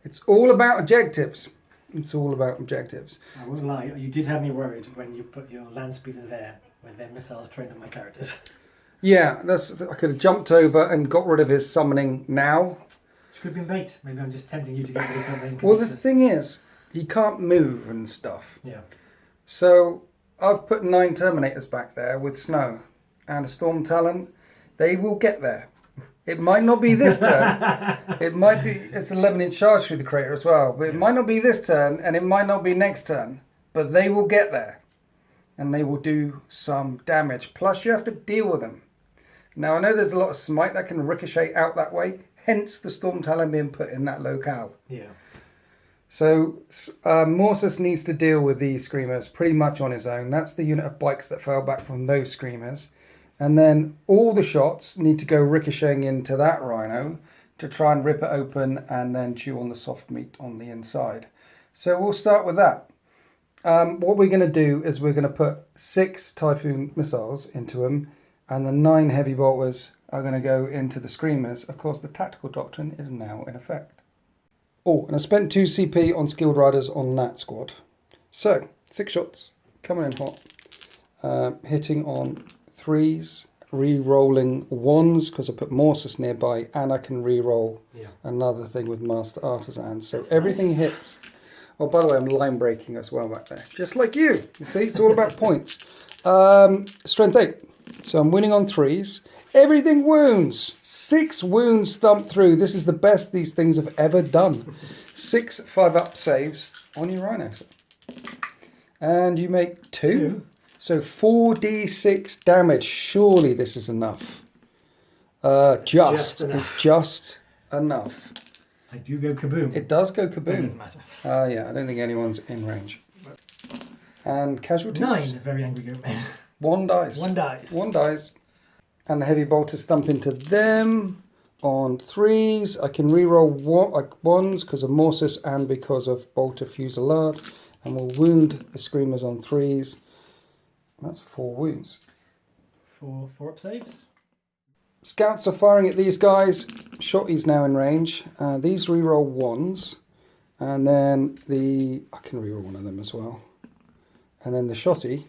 it's all about objectives. It's all about objectives. I won't lie, you did have me worried when you put your land speeders there with their missiles trained on my characters. Yeah, I could have jumped over and got rid of his summoning now. Which could have been bait. Maybe I'm just tempting you to get rid of something. Well, the thing is, he can't move and stuff. Yeah. So I've put 9 Terminators back there with snow and a Storm Talon. They will get there. It might not be this turn. It might be, it's 11-inch charge through the crater as well. But it might not be this turn, and it might not be next turn. But they will get there. And they will do some damage. Plus, you have to deal with them. Now, I know there's a lot of smite that can ricochet out that way. Hence, the Storm Talon being put in that locale. Yeah. So, Morsus needs to deal with these Screamers pretty much on his own. That's the unit of bikes that fell back from those Screamers. And then all the shots need to go ricocheting into that Rhino to try and rip it open and then chew on the soft meat on the inside. So we'll start with that. What we're going to do is we're going to put 6 Typhoon missiles into him, and the 9 heavy bolters are going to go into the Screamers. Of course, the tactical doctrine is now in effect. Oh, and I spent 2 CP on skilled riders on that squad. So, 6 shots, coming in hot, hitting on 3s, re-rolling 1s because I put Morsus nearby, and I can re-roll another thing with Master Artisan. So that's everything nice. Hits. Oh, by the way, I'm line breaking as well back there, just like you. You see, it's all about points. Strength 8, so I'm winning on 3s. Everything wounds. 6 wounds thumped through. This is the best these things have ever done. 6 5-up saves on your Rhinos, and you make 2. So 4d6 damage. Surely this is enough. Just enough. It's just enough. I do go kaboom. It does go kaboom. It doesn't matter. Yeah, I don't think anyone's in range. And casualties. 9 very angry goat men. 1 dies. 1 dies. 1 dies. And the heavy bolters thump into them on 3s. I can reroll 1s because of Morsus and because of Bolter Fusillade. And we'll wound the Screamers on 3s. That's 4 wounds. 4 up saves. Scouts are firing at these guys. Shotty's now in range. These reroll 1s. And then I can reroll 1 of them as well. And then the Shotty.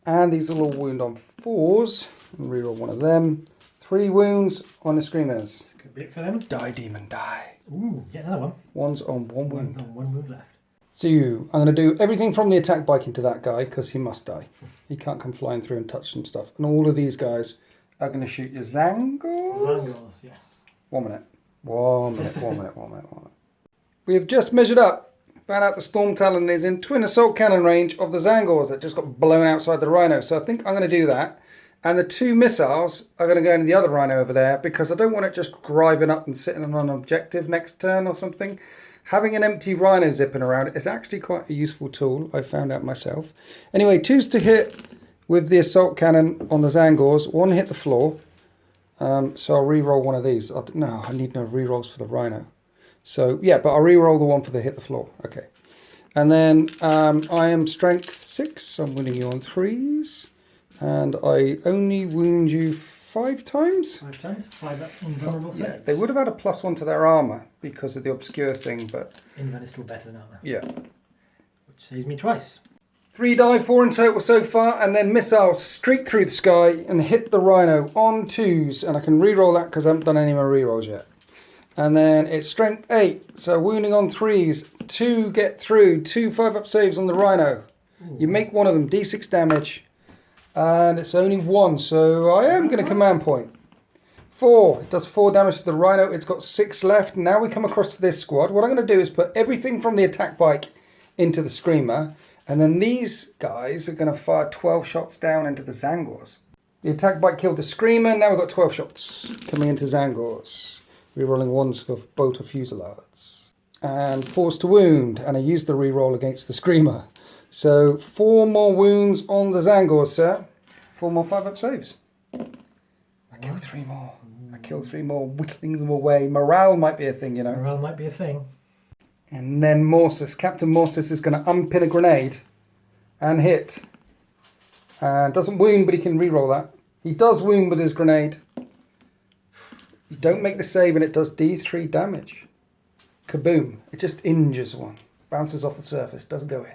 And these will all wound on 4s. And reroll 1 of them. 3 wounds on the Screamers. It's a good bit for them. Die, demon, die. Ooh, get another one. 1's on 1 wound. 1's on 1 wound left. So I'm going to do everything from the attack bike into that guy because he must die. He can't come flying through and touch some stuff. And all of these guys are going to shoot your Zangors. Zangors, yes. 1 minute. 1 minute, 1 minute, 1 minute, 1 minute. We have just measured up. Found out the Storm Talon is in twin assault cannon range of the Zangors that just got blown outside the Rhino. So I think I'm going to do that. And the 2 missiles are going to go into the other Rhino over there because I don't want it just driving up and sitting on an objective next turn or something. Having an empty Rhino zipping around is actually quite a useful tool. I found out myself. Anyway, 2s to hit with the assault cannon on the Zangors. 1 hit the floor. So I'll re-roll 1 of these. No, I need no re-rolls for the Rhino. So, yeah, but I'll re-roll the 1 for the hit the floor. Okay. And then I am strength 6. So I'm winning you on 3s. And I only wound you 5 times? 5 times? 5 that's invulnerable saves. Yeah, they would have had a +1 to their armour because of the obscure thing, but... Invuln is still better than armour. Yeah. Which saves me twice. 3 die, 4 in total so far, and then missiles streak through the sky and hit the Rhino on 2s, and I can re-roll that because I haven't done any more re-rolls yet. And then it's strength 8, so wounding on 3s, 2 get through, 2 5-up saves on the Rhino. Ooh. You make 1 of them, d6 damage. And it's only 1, so I am going to command point. 4. It does 4 damage to the Rhino. It's got 6 left. Now we come across to this squad. What I'm going to do is put everything from the attack bike into the Screamer. And then these guys are going to fire 12 shots down into the Zangors. The attack bike killed the Screamer. Now we've got 12 shots coming into Zangors. Rerolling 1s for Bolter Fusillades. And 4s to wound. And I used the reroll against the Screamer. So 4 more wounds on the Zangors, sir. 4 more 5-up saves. I killed 3 more. I killed 3 more, whittling them away. Morale might be a thing, you know. Morale might be a thing. And then Morsus. Captain Morsus is going to unpin a grenade and hit. And doesn't wound, but he can re-roll that. He does wound with his grenade. You don't make the save and it does D3 damage. Kaboom. It just injures one. Bounces off the surface, doesn't go in.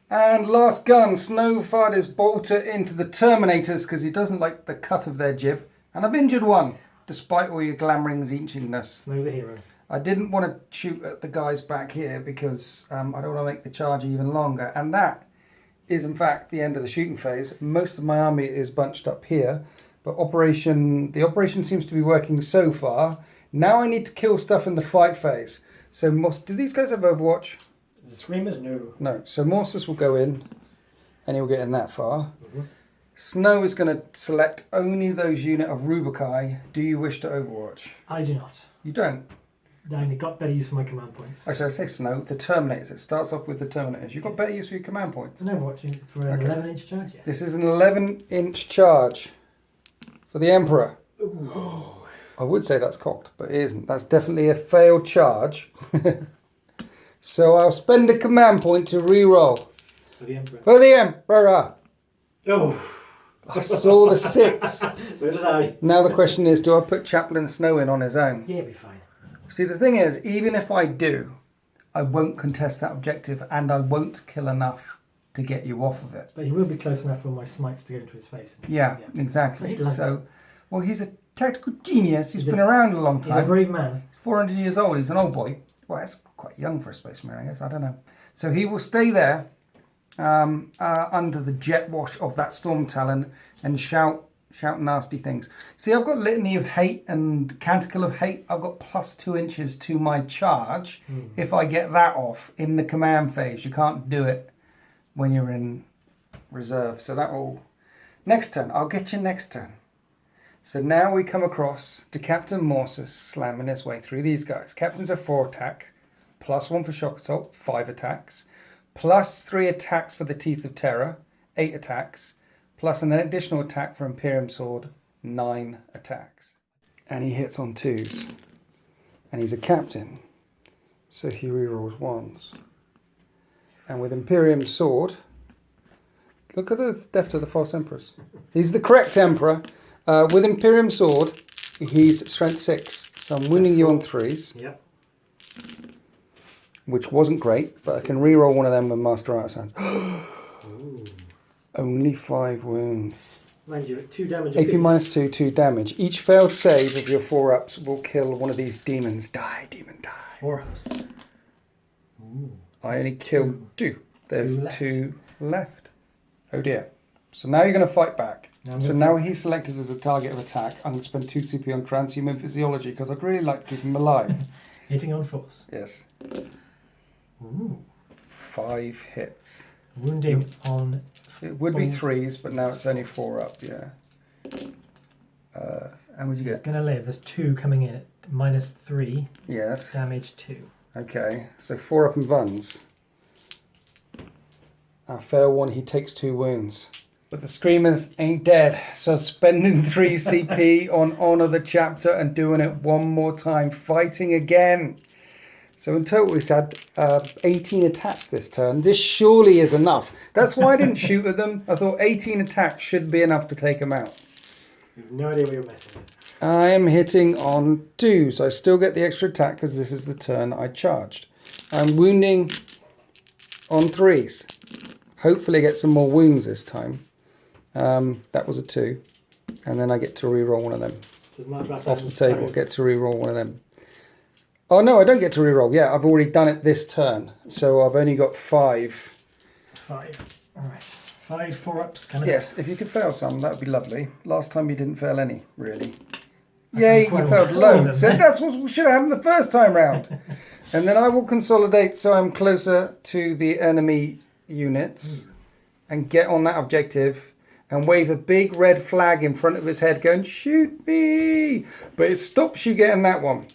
And last gun. Snow fired his bolter into the Terminators because he doesn't like the cut of their jib. And I've injured one, despite all your glamoring itchiness. Snow's a hero. I didn't want to shoot at the guys back here because I don't want to make the charge even longer. And that is, in fact, the end of the shooting phase. Most of my army is bunched up here. But the operation seems to be working so far. Now I need to kill stuff in the fight phase. So, do these guys have Overwatch? The Screamers? No. No. So Morsus will go in and he'll get in that far. Snow is going to select only those unit of Rubikai. Do you wish to Overwatch? I do not. You don't? I got better use for my command points. Actually, I say Snow. The Terminators. It starts off with the Terminators. You've got better use for your command points. An Overwatch for an 11-inch charge, yes. This is an 11-inch charge for the Emperor. I would say that's cocked, but it isn't. That's definitely a failed charge. So I'll spend a command point to re-roll. For the Emperor. For the Emperor! Oh! I saw the 6. So did I. Now the question is, do I put Chaplain Snow in on his own? Yeah, it'll be fine. See, the thing is, even if I do, I won't contest that objective and I won't kill enough to get you off of it. But he will be close enough for my smites to go into his face. Yeah, exactly. Like so, well, he's a tactical genius. He's been around a long time. He's a brave man. He's 400 years old. He's an old boy. Well, that's quite young for a Space Marine, I guess. I don't know. So he will stay there under the jet wash of that Storm Talon and shout nasty things. See, I've got Litany of Hate and Canticle of Hate. I've got plus 2 inches to my charge. If I get that off in the command phase, you can't do it when you're in reserve. So that will... Next turn. I'll get you next turn. So now we come across to Captain Morsus slamming his way through these guys. Captain's a 4 attack, plus 1 for shock assault, 5 attacks, plus 3 attacks for the Teeth of Terror, 8 attacks, plus an additional attack for Imperium Sword, 9 attacks. And he hits on 2s. And he's a captain, so he rerolls 1s. And with Imperium Sword, look at the Death to the False Emperors. He's the correct Emperor. With Imperium Sword, he's strength 6. So I'm winning you on 3s. Yep. Which wasn't great, but I can reroll one of them with Master Artisan's. Only 5 wounds. Mind you, 2 damage. AP minus 2, 2 damage. Each failed save of your 4-ups will kill one of these demons. Die, demon, die. 4-ups. I only killed 2. There's 2 left. Oh dear. So now you're going to fight back. So now he's selected as a target of attack. I'm going to spend 2 CP on transhuman physiology because I'd really like to keep him alive. Hitting on force. Yes. Ooh. 5 hits. Wounding on... It would be 3s, but now it's only 4 up, yeah. And would you He's get? going to live. There's 2 coming in at minus 3. Yes. Damage 2. Okay, so 4 up and Vuns. I fail 1, he takes 2 wounds. But the Screamers ain't dead, so spending 3 CP on Honour the Chapter and doing it one more time, fighting again. So in total we've had 18 attacks this turn. This surely is enough. That's why I didn't shoot at them. I thought 18 attacks should be enough to take them out. You have no idea what you're messing with. I am hitting on 2s. I still get the extra attack because this is the turn I charged. I'm wounding on 3s. Hopefully get some more wounds this time. That was a 2. And then I get to reroll one of them. Off the table, get to reroll one of them. Oh no, I don't get to reroll. Yeah, I've already done it this turn. So I've only got 5. 5. Alright. 5 4-ups. Yes, if you could fail some, that would be lovely. Last time you didn't fail any, really. Yay, you failed loads. So that's what we should have happened the first time round. And then I will consolidate so I'm closer to the enemy units and get on that objective and wave a big red flag in front of his head going, shoot me! But it stops you getting that one.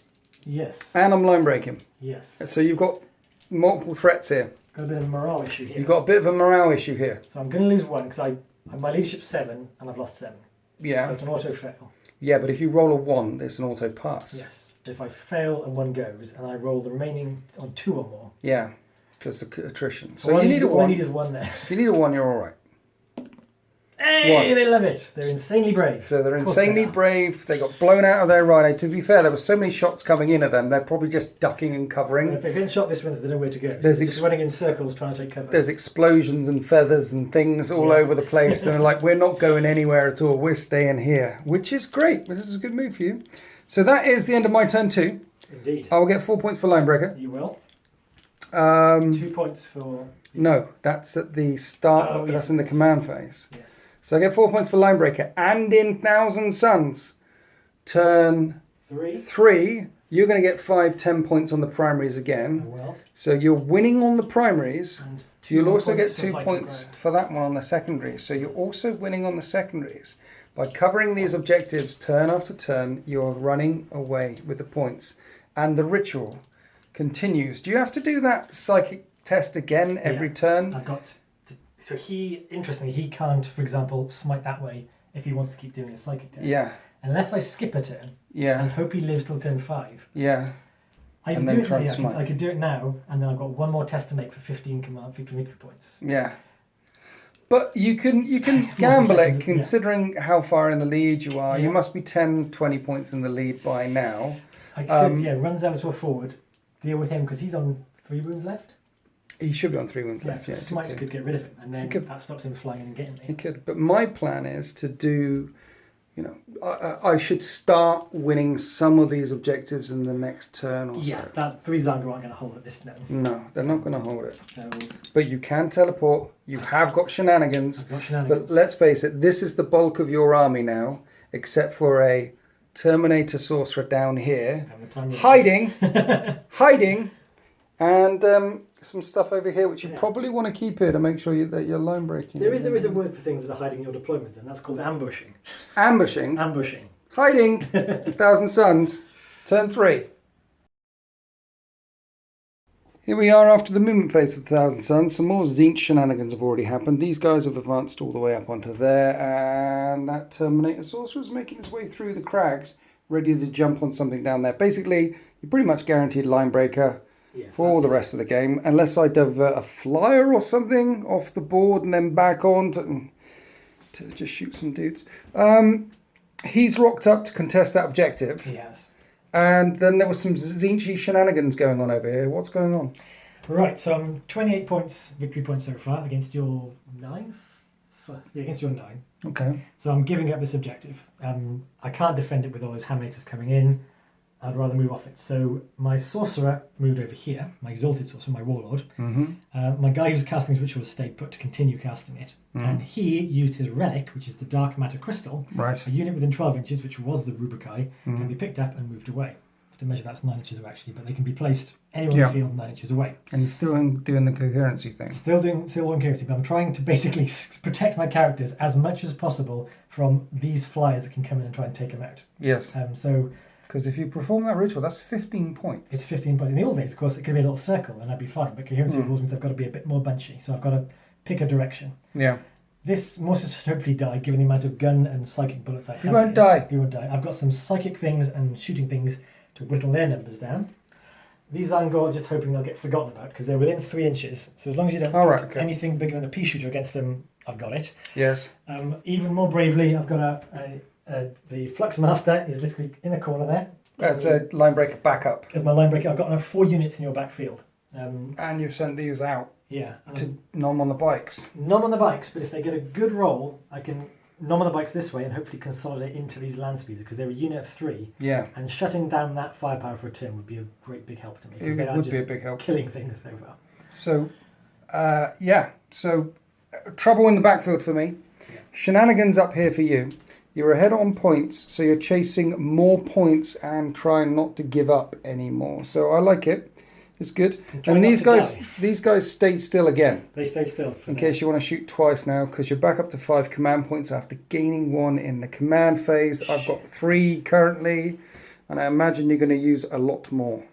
Yes. And I'm line breaking. Yes. So you've got multiple threats here. Got a bit of a morale issue here. You've got a bit of a morale issue here. So I'm going to lose 1 because my leadership's 7 and I've lost 7. Yeah. So it's an auto fail. Yeah, but if you roll a 1, it's an auto pass. Yes. If I fail and one goes, and I roll the remaining on 2 or more. Yeah, because the attrition. So So you need a all I 1. need is 1 there. If you need a 1, you're all right. Hey, 1. they love it. They're insanely brave. So they're Of course insanely they are. brave. They got blown out of their rhino. To be fair, there were so many shots coming in at them. They're probably just ducking and Well, covering. if they're getting shot this way, they don't know where to go. So There's they're just running in circles trying to take cover. There's explosions and feathers and things all Yeah. over the place. And they're like, we're not going anywhere at all. We're staying here, which is great. This is a good move for you. So that is the end of my turn 2. Indeed. I will get 4 points for line breaker. You will. 2 2 points for... No, that's at the start. Oh, That's yes, in the yes. command phase. Yes. So I get 4 points for line breaker. And in Thousand Suns, turn 3. 3, you're going to get 5, 10 points on the primaries I again. will. So you're winning on the primaries. And 2 You'll more also points get for 2 fighting points ground. for that one on the secondaries. So you're also winning on the secondaries. By covering these objectives turn after turn, you're running away with the points. And the ritual continues. Do you have to do that psychic test again every turn? I've got... So interestingly, he can't, for example, smite that way if he wants to keep doing a psychic test. Yeah, Unless I skip a turn yeah, and hope he lives till turn 5. yeah. I And can then do it. try and Yeah, smite. I could do it now, and then I've got one more test to make for 15 victory points. Yeah. But you can More gamble succession, it considering how far in the lead you are. Yeah. You must be 10, 20 points in the lead by now. I could, run Zelator forward, deal with him because he's on 3 wounds left. He should be on 3 wounds left. So Yeah, Smite could get rid of him, and then could. that stops him flying in and getting He me. could. But my plan is to do, I should start winning some of these objectives in the next turn or Yeah, so. that 3 Zandra aren't going to hold at this now. No, they're not going to hold it. So But you can teleport. You have got shenanigans. I've got shenanigans. But let's face it, this is the bulk of your army now, except for a Terminator sorcerer down here, And the time you're- hiding, and some stuff over here which you Yeah. probably want to keep here to make sure that you're line breaking. There is a word for things that are hiding in your deployments, and that's called ambushing. Ambushing, Ambushing. hiding, Thousand Suns, turn 3. Here we are after the movement phase of the Thousand Suns. Some more Zinch shenanigans have already happened. These guys have advanced all the way up onto there, and that Terminator sorcerer is making his way through the crags, ready to jump on something down there. Basically, you're pretty much guaranteed line breaker Yes, for all the that's- rest of the game, unless I divert a flyer or something off the board and then back on to just shoot some dudes. He's rocked up to contest that objective. He has. And then there was some Zinchi shenanigans going on over here. What's going on? Right, so I'm 28 points, victory points so far, against your 9? Yeah, against your 9. Okay. So I'm giving up this objective. I can't defend it with all those Hamleters coming in. I'd rather move off it. So my sorcerer moved over here, my exalted sorcerer, my warlord. Mm-hmm. My guy who's casting his ritual stayed put to continue casting it. And he used his relic, which is the dark matter crystal. Right. A unit within 12 inches, which was the Rubricae, can be picked up and moved away. To measure that's 9 inches away actually, but they can be placed anywhere in the field 9 inches away. And you're still doing the coherency thing. Still one currency, but I'm trying to basically protect my characters as much as possible from these flyers that can come in and try and take them out. Yes. So Because if you perform that ritual, that's 15 points. it's 15 points. In the old days, of course, it could be a little circle and I'd be fine, but coherency rules means I've got to be a bit more bunchy, so I've got to pick a direction. Yeah. This monster should hopefully die, given the amount of gun and psychic bullets I have. He won't here. die. He won't die. I've got some psychic things and shooting things to whittle their numbers down. These Zangor, just hoping they'll get forgotten about, because they're within 3 inches. So as long as you don't put anything bigger than a pea shooter against them, I've got it. Yes. Even more bravely, I've got the Flux Master is literally in the corner there. That's a line breaker backup. Because my line breaker, I've got now 4 units in your backfield. And you've sent these out Yeah. to nom on the bikes. Nom on the bikes, but if they get a good roll, I can nom on the bikes this way and hopefully consolidate into these land speeds, because they're a unit of 3, Yeah. and shutting down that firepower for a turn would be a great big help to me, because It they are would just be a big help. killing things so far. So, trouble in the backfield for me. Yeah. Shenanigans up here for you. You're ahead on points, so you're chasing more points and trying not to give up anymore. So I like it. It's good. trying And not these to guys, die. these guys stayed still again. They stay still. In case you want to shoot twice now, because you're back up to 5 command points after gaining 1 in the command phase. I've got 3 currently, and I imagine you're going to use a lot more.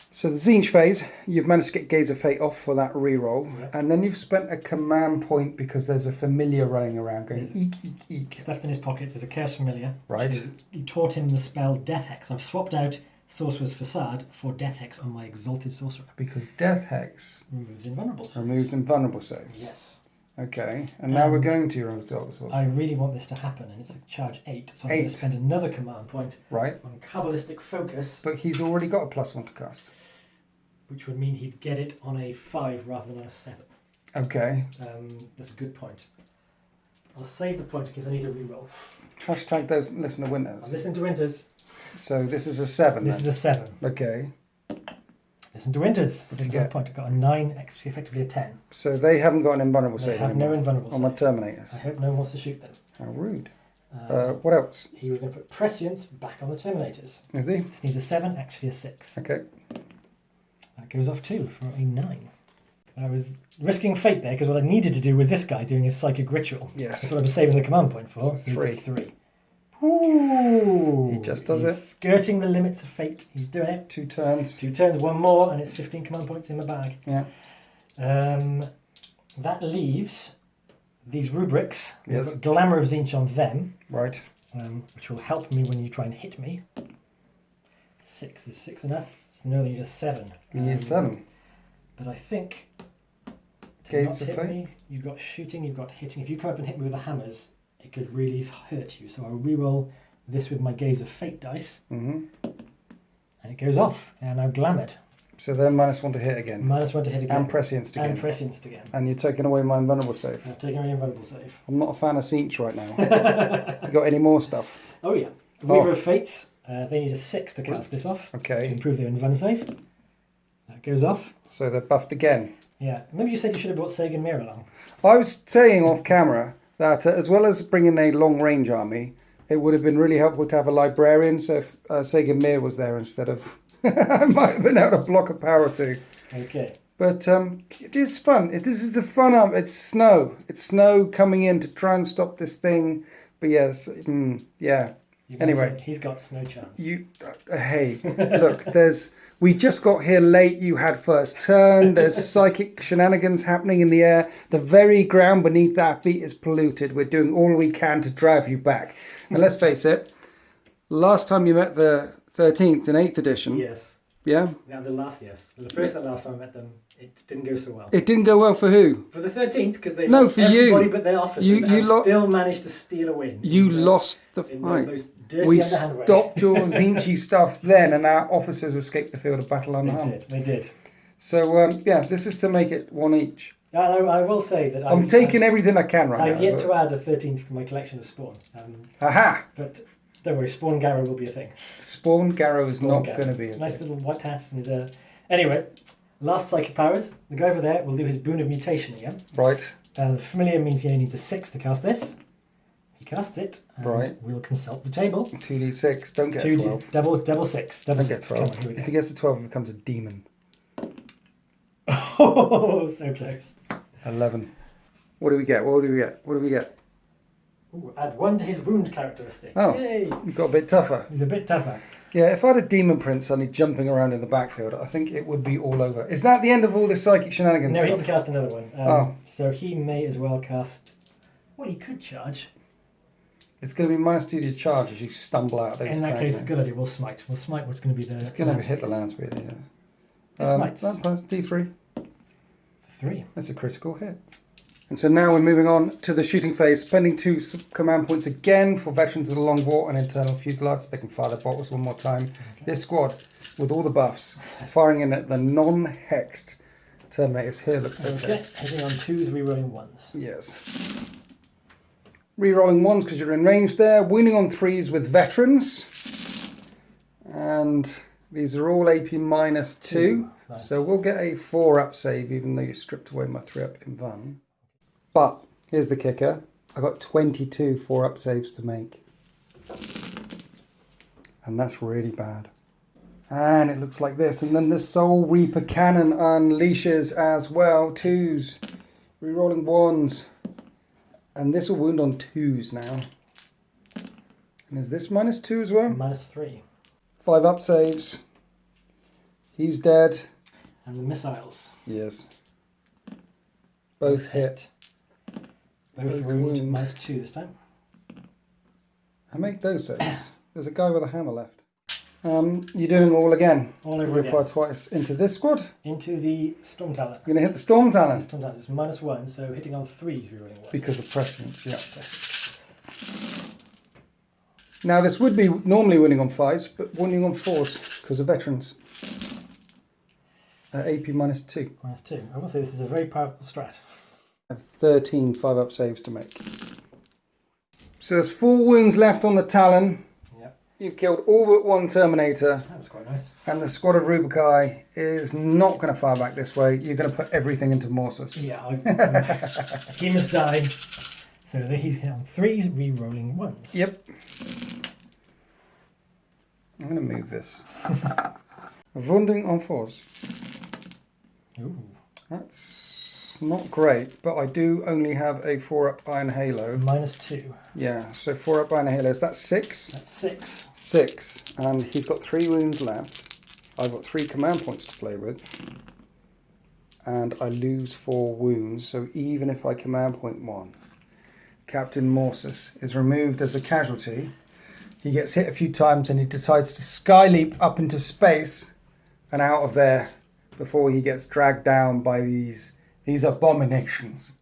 So the Zinch phase, you've managed to get Gaze of Fate off for that reroll, and then you've spent a command point because there's a familiar running around going eek, eek, eek. Stuffed in his pockets is a Curse Familiar. Right. You taught him the spell Death Hex. I've swapped out Sorcerer's Facade for Death Hex on my Exalted Sorcerer. Because Death Hex Removes invulnerable saves. removes invulnerable saves. Yes. Okay, and now we're going to your Exalted Sorcerer. I really want this to happen, and it's a charge 8, so I'm going to spend another command point Right. on Kabbalistic Focus. But he's already got a +1 to cast. Which would mean he'd get it on a 5 rather than on a 7. Okay. That's a good point. I'll save the point because I need a reroll. Hashtag those listen to I'm Winters. listening to Winters. So this is a 7 This then? is a 7. Okay. Listen to Winters. What'd you Save another get? point. I've got a 9, effectively a 10. So they haven't got an invulnerable They save have no anymore invulnerable on my save. Terminators. I hope no one wants to shoot them. How rude. Um, What else? He was going to put Prescience back on the Terminators. Is he? This needs a 7, actually a 6. Okay. That goes off too for a 9. I was risking fate there because what I needed to do was this guy doing his psychic ritual. Yes. That's what I was saving the command point for. So It's a 3. 3. Ooh, He just does he's it. skirting the limits of fate. He's doing it. 2 turns. 2 turns, 1 more, and it's 15 command points in the bag. Yeah. That leaves these rubrics. Yes. We've got Glamour of Zinch on them, Right. which will help me when you try and hit me. 6 is 6 enough. So no, you need a 7. You need 7. But I think to Gaze not of hit Fate. me, you've got shooting, you've got hitting. If you come up and hit me with the hammers, it could really hurt you. So I'll reroll this with my Gaze of Fate dice, Mm-hmm. and it goes off. And I'm glamoured. So then -1 to hit again. -1 to hit again. And prescient again. And prescient again. And you're taking away my invulnerable save. I've taken away invulnerable save. I'm not a fan of Zinch right now. You got any more stuff? Oh yeah. Weaver of Fates. They need a 6 to cast this off to Okay. improve their invuln save. That goes off. So they're buffed again. Yeah. Remember you said you should have brought Sagan Mir along. I was saying off camera that as well as bringing a long range army, it would have been really helpful to have a librarian. So if Sagan Mir was there instead of, I might have been able to block a power too. Okay. But it is fun. This is the fun arm. It's snow. It's snow coming in to try and stop this thing. But yes, yeah. You might Anyway. say he's got no chance. Hey, look, we just got here late. You had first turn. There's psychic shenanigans happening in the air. The very ground beneath our feet is polluted. We're doing all we can to drive you back. And let's face it, last time you met the 13th in 8th edition. Yes. Yeah? Now the first and last time I met them, it didn't go so well. It didn't go well for who? For the 13th, because they No, lost for everybody you. but their officers You and still managed to steal a win. You lost the in fight. those dirty We underhand way. stopped your Zinchi stuff then, and our officers escaped the field of battle unharmed. They did. So, this is to make it 1 each. I will say that I'm taking everything I can right now. I've yet to add a 13th to my collection of Spawn. Aha! But don't worry, Spawn Garrow will be a thing. Spawn Garrow is Spawn not Garrow. going to be a Nice thing. little white hat. And anyway, last psychic powers. The guy over there will do his Boon of Mutation again. Right. The familiar means he only needs a 6 to cast this. He casts it. And Right. We'll consult the table. 2d6. Don't get 12. Double 6. Double Don't get 6. 12. Come on, here we If go. he gets a 12, he becomes a demon. Oh, so close. 11. What do we get? Ooh, add 1 to his wound characteristic. Oh. Yay! You got a bit tougher. He's a bit tougher. Yeah, if I had a demon prince suddenly jumping around in the backfield, I think it would be all over. Is that the end of all this psychic shenanigans No, he stuff? can cast another one. Oh. So he may as well cast. Well, he could charge. It's going to be -2 to your charge as you stumble out. In that case, good idea. We'll smite. We'll smite what's going to be the. It's going to hit the land speed, yeah. Smites. D3. 3. That's a critical hit. And so now we're moving on to the shooting phase, spending 2 command points again for veterans of the long war and internal fusillade, so they can fire their bolters one more time. Okay. This squad, with all the buffs, firing in at the non-hexed Terminators here looks okay. Okay. Hitting on 2s, rerolling 1s. Yes. Rerolling 1s because you're in range there. Wounding on 3s with veterans. And these are all AP -2. Nice. So we'll get a 4-up save, even though you stripped away my 3-up in Van. But here's the kicker. I got 22 4-up saves to make. And that's really bad. And it looks like this. And then the Soul Reaper Cannon unleashes as well. 2s. Rerolling 1s. And this will wound on 2s now. And is this -2 as well? -3. 5-up saves. He's dead. And the missiles. Yes. Both hit. Both Both wound wound. -2 this time. I make those saves. There's a guy with a hammer left. You're doing it all again. All over You're again. fire twice into this squad. Into the Storm Talon. You're going to hit the Storm Talon. Storm Talon is -1, so hitting on 3s, rerolling 1. Because of precedence, yeah. Now this would be normally winning on 5s, but winning on 4s because of veterans. AP -2. -2. I will say this is a very powerful strat. I have 13 5-up saves to make. So there's 4 wounds left on the Talon. Yep. You've killed all but 1 Terminator. That was quite nice. And the squad of Rubikai is not going to fire back this way. You're going to put everything into Morsus. Yeah, he must die. So he's hit on 3s, re-rolling 1s. Yep. I'm going to move this. Wounding on 4s. Ooh. That's not great, but I do only have a 4-up Iron Halo. -2. Yeah, so 4-up Iron Halo. Is that 6? That's 6. 6. And he's got 3 wounds left. I've got 3 command points to play with. And I lose 4 wounds, so even if I command point 1, Captain Morsus is removed as a casualty. He gets hit a few times and he decides to skyleap up into space and out of there before he gets dragged down by these abominations.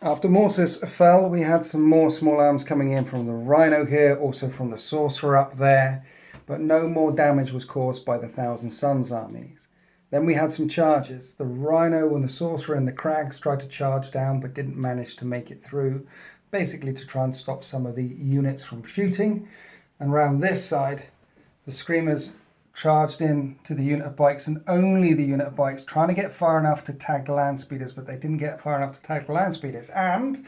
After Morsus fell, we had some more small arms coming in from the Rhino here, also from the Sorcerer up there, but no more damage was caused by the Thousand Suns armies. Then we had some charges. The Rhino and the Sorcerer and the Crags tried to charge down but didn't manage to make it through, basically to try and stop some of the units from shooting. And around this side, the Screamers charged in to the unit of bikes, and only the unit of bikes, trying to get far enough to tag the land speeders, but they didn't get far enough to tag the land speeders. And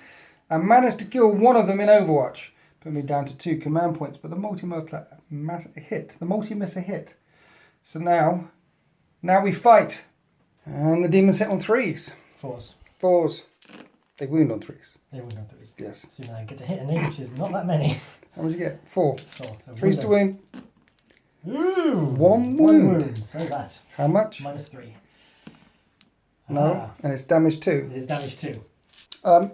I managed to kill one of them in Overwatch, put me down to 2 command points, but the multi-miss a hit. So now we fight, and the demons hit on 3s. 4s. 4s. They wound on 3s. They wound on 3s. Yes. So you get to hit an which is not that many. How much did you get? 4. 4. 3s to win. Ooh! 1 wound. So that. How much? -3. No, and it's damage 2. It is damage 2.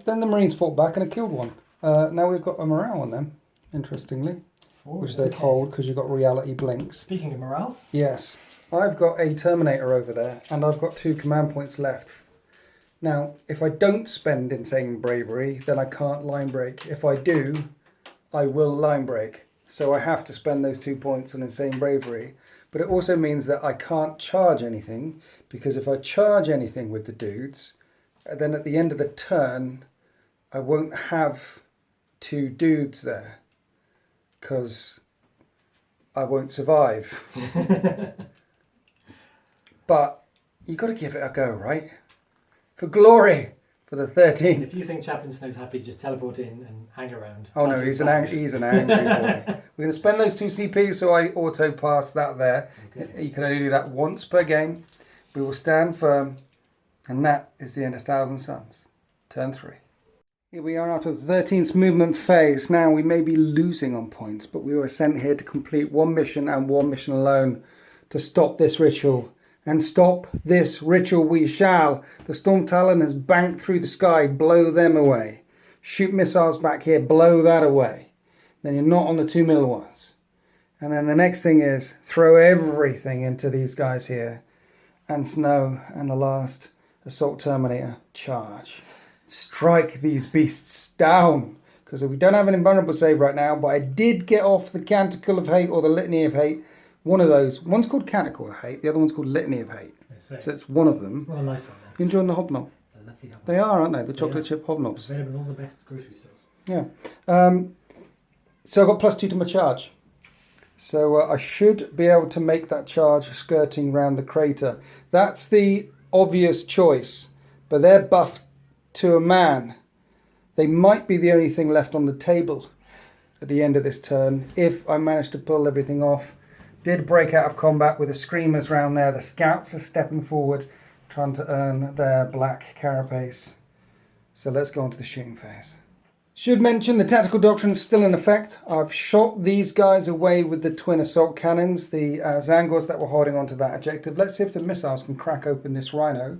Then the Marines fought back and I killed one. Now we've got a morale on them, interestingly, which they hold because you've got reality blinks. Speaking of morale. Yes. I've got a Terminator over there and I've got 2 command points left. Now, if I don't spend Insane Bravery, then I can't line break. If I do, I will line break. So I have to spend those 2 points on Insane Bravery. But it also means that I can't charge anything, because if I charge anything with the dudes, then at the end of the turn, I won't have 2 dudes there, because I won't survive. But you got to give it a go, right? For glory, for the 13. If you think Chaplain Snow's happy, just teleport in and hang around. Oh no, he's an angry boy. We're going to spend those 2 CP, so I auto pass that there. Okay. You can only do that once per game. We will stand firm, and that is the end of Thousand Suns. Turn 3. Here we are after the 13th movement phase. Now we may be losing on points, but we were sent here to complete 1 mission and 1 mission alone to stop this ritual. And stop this ritual we shall. The Storm Talon has banked through the sky. Blow them away. Shoot missiles back here. Blow that away. Then you're not on the 2 middle ones. And then the next thing is throw everything into these guys here. And Snow and the last Assault Terminator. Charge. Strike these beasts down. Because we don't have an invulnerable save right now. But I did get off the Canticle of Hate or the Litany of Hate. One of those. One's called Canticle of Hate, the other one's called Litany of Hate. So it's one of them. Well, a nice one then. You enjoying the hobnob? It's a lovely hobnob. They are, aren't they? The chocolate chip hobnobs. Available in all the best grocery stores. Yeah. So I've got +2 to my charge. So I should be able to make that charge skirting round the crater. That's the obvious choice. But they're buffed to a man. They might be the only thing left on the table at the end of this turn, if I manage to pull everything off. Did break out of combat with the Screamers round there. The Scouts are stepping forward, trying to earn their black carapace. So let's go on to the shooting phase. Should mention the tactical doctrine is still in effect. I've shot these guys away with the twin assault cannons, the Zangors that were holding onto that objective. Let's see if the missiles can crack open this Rhino.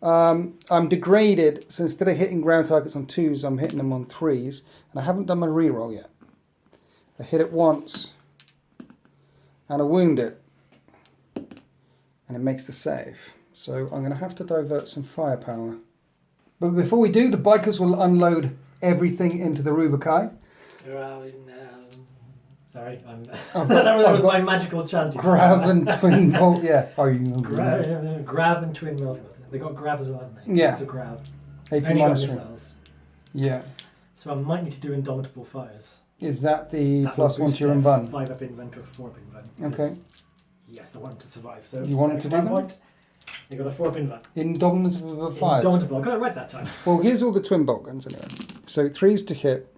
I'm degraded, so instead of hitting ground targets on 2s, I'm hitting them on 3s. And I haven't done my reroll yet. I hit it once. and I wound it. And it makes the save. So I'm going to have to divert some firepower. But before we do, the bikers will unload everything into the Rubikai. Sorry, I've that was got my magical chanting. Grav and twin bolt, yeah. Oh, you Grav and twin multiple. They got Grav as well, haven't they? Yeah. So Grav. AP Only got minus 3. missiles. Yeah. So I might need to do Indomitable Fires. Is that the That plus will 1 boost to your their invuln? 5 up invent or 4 up invent. Okay. Yes, I want them to survive. So You wanted to do that? Point, they got a 4 up invent. Indomitable fires. Indomitable. I got it right that time. Well, here's all the twin bolt guns anyway. So 3s to hit,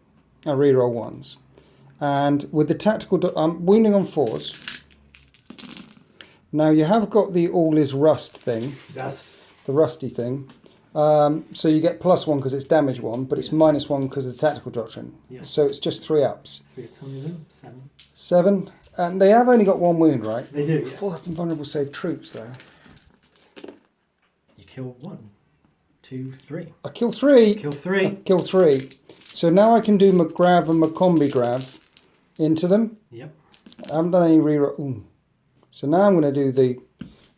I reroll 1s. And with the tactical, wounding on 4s. Now you have got the all is rust thing. Dust. The rusty thing. So you get plus 1 because it's damage 1, but it's minus 1 because of the tactical doctrine. Yes. So it's just 3 ups. 3 ups, 7. 7. And they have only got 1 wound, right? They do, yes. 4 up and vulnerable save troops, though. You kill 1, 2, 3. I kill 3. Kill 3. I kill 3. So now I can do McGrav and McCombi Grav into them. Yep. I haven't done any reroll. Ooh. So now I'm going to do the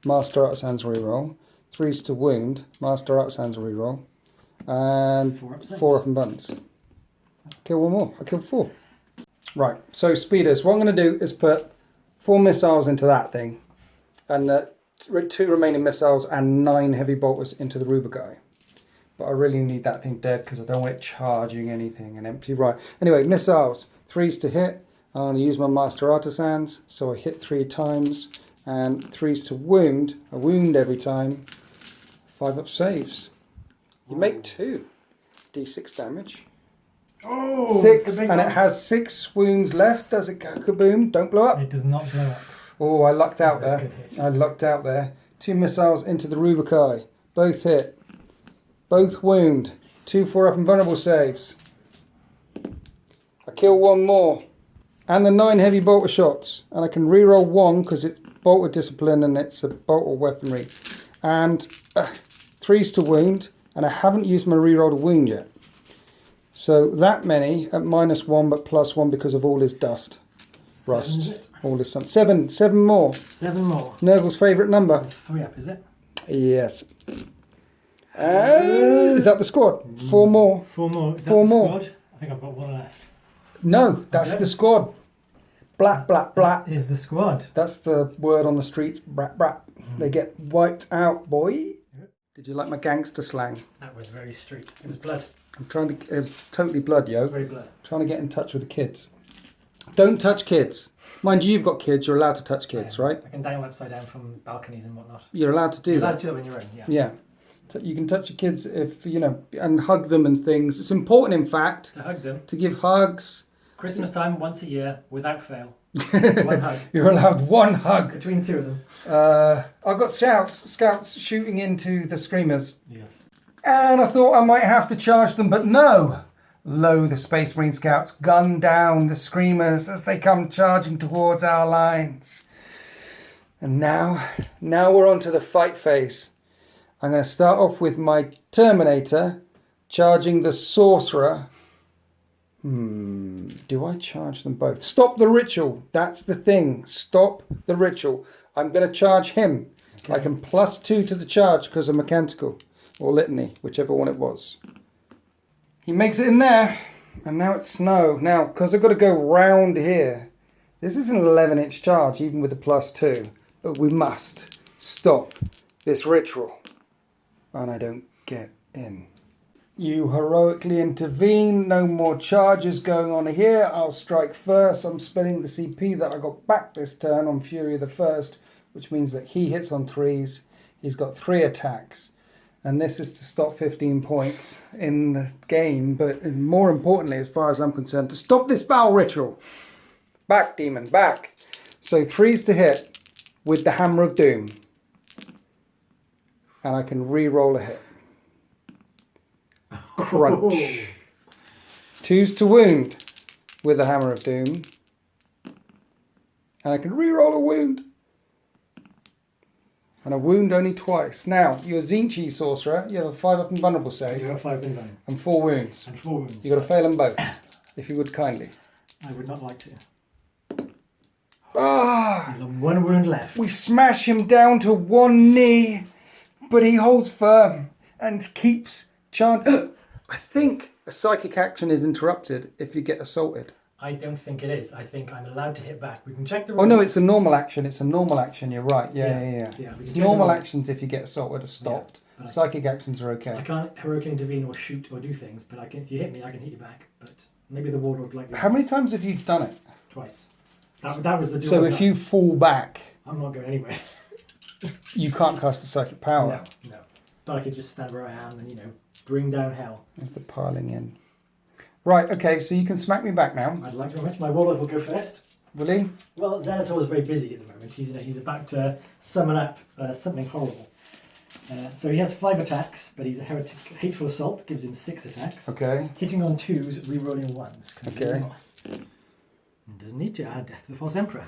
Master Artisan's reroll. 3s to wound, Master Artisan's reroll, and 4 up and buttons. Kill 1 more. I killed 4. Right, so speeders. What I'm going to do is put 4 missiles into that thing, and 2 remaining missiles and 9 heavy bolters into the Rubikai. But I really need that thing dead because I don't want it charging anything and empty. Right. Anyway, missiles. 3s to hit. I'm going to use my Master Artisans, so I hit 3 times. And 3s to wound. I wound every time. 5 up saves. You make 2. D6 damage. Oh, 6, and it has 6 wounds left. Does it go kaboom? Don't blow up. It does not blow up. Oh, I lucked out That's a there. good hit. I lucked out there. 2 missiles into the Rubikai. Both hit. Both wound. 2 4 up and vulnerable saves. I kill 1 more. And the 9 heavy bolter shots. And I can reroll 1 because it's bolter discipline and it's a bolter weaponry. And 3s to wound. And I haven't used my reroll to wound yet. So that many at minus 1 but plus 1 because of all his dust. Rust. All his sun. 7 more. 7 more. Nurgle's favourite number. 3 up, is it? Yes. Is that the squad? 4 more. 4 more. Is that 4 the more. Squad? I think I've got 1 left. No, that's Okay. the squad. Blat, blat, blat. That is the squad. That's the word on the streets. Brat, brat. They get wiped out, boy. Did you like my gangster slang? That was very street. It was blood. I'm trying to... It's totally blood, yo. Very blood. Trying to get in touch with the kids. Don't touch kids. Mind you, you've got kids. You're allowed to touch kids, Yeah. right? I can dangle upside down from balconies and whatnot. You're allowed to do You're that. allowed to do that when you're in, yeah. Yeah. You can touch your kids if, you know, and hug them and things. It's important, in fact, To hug them. to give hugs. Christmas time, once a year, without fail. 1 hug. You're allowed 1 hug. Between 2 of them. I've got scouts shooting into the screamers. Yes. And I thought I might have to charge them, but no. Lo, the Space Marine scouts gun down the screamers as they come charging towards our lines. And now we're on to the fight phase. I'm going to start off with my Terminator charging the Sorcerer. Do I charge them both? Stop the ritual. That's the thing. Stop the ritual. I'm going to charge him. Okay. I can plus 2 to the charge because of mechanical or litany, whichever one it was. He makes it in there. And now it's snow. Now, because I've got to go round here. This is an 11-inch charge, even with the plus 2. But we must stop this ritual. And I don't get in. You heroically intervene. No more charges going on here. I'll strike first. I'm spending the CP that I got back this turn on Fury of the First, which means that he hits on 3s. He's got 3 attacks. And this is to stop 15 points in the game. But more importantly, as far as I'm concerned, to stop this foul ritual. Back, demon, back. So 3s to hit with the Hammer of Doom. And I can re-roll a hit. Crunch. 2s to wound with the Hammer of Doom. And I can re-roll a wound. And a wound only twice. Now, you're Zinchi Sorcerer. You have a 5 up and vulnerable save. You have 5 in them. And 4 wounds. And 4 wounds. You've got to fail them both. If you would kindly. I would not like to. Ah! He's on 1 wound left. We smash him down to 1 knee, but he holds firm and keeps chanting. I think a psychic action is interrupted if you get assaulted. I don't think it is. I think I'm allowed to hit back. We can check the rules. Oh no, it's a normal action. It's a normal action. You're right. Yeah. It's normal actions if you get assaulted are stopped. Yeah, Psychic actions are okay. I can't heroically intervene or shoot or do things, but if you hit me, I can hit you back. But maybe the warlord like. How many times have you done it? Twice. That was the. So if you fall back, I'm not going anywhere. You can't cast a psychic power. No. But I could just stand where I am and bring down hell. There's the piling in. Right, okay, so you can smack me back now. I'd like to admit my warlord will go first. Will he? Well, Xanator is very busy at the moment. He's about to summon up something horrible. So he has 5 attacks, but he's a heretic. Hateful Assault gives him 6 attacks. Okay. Hitting on 2s, rerolling 1s. Okay. Doesn't need to add Death to the False Emperor.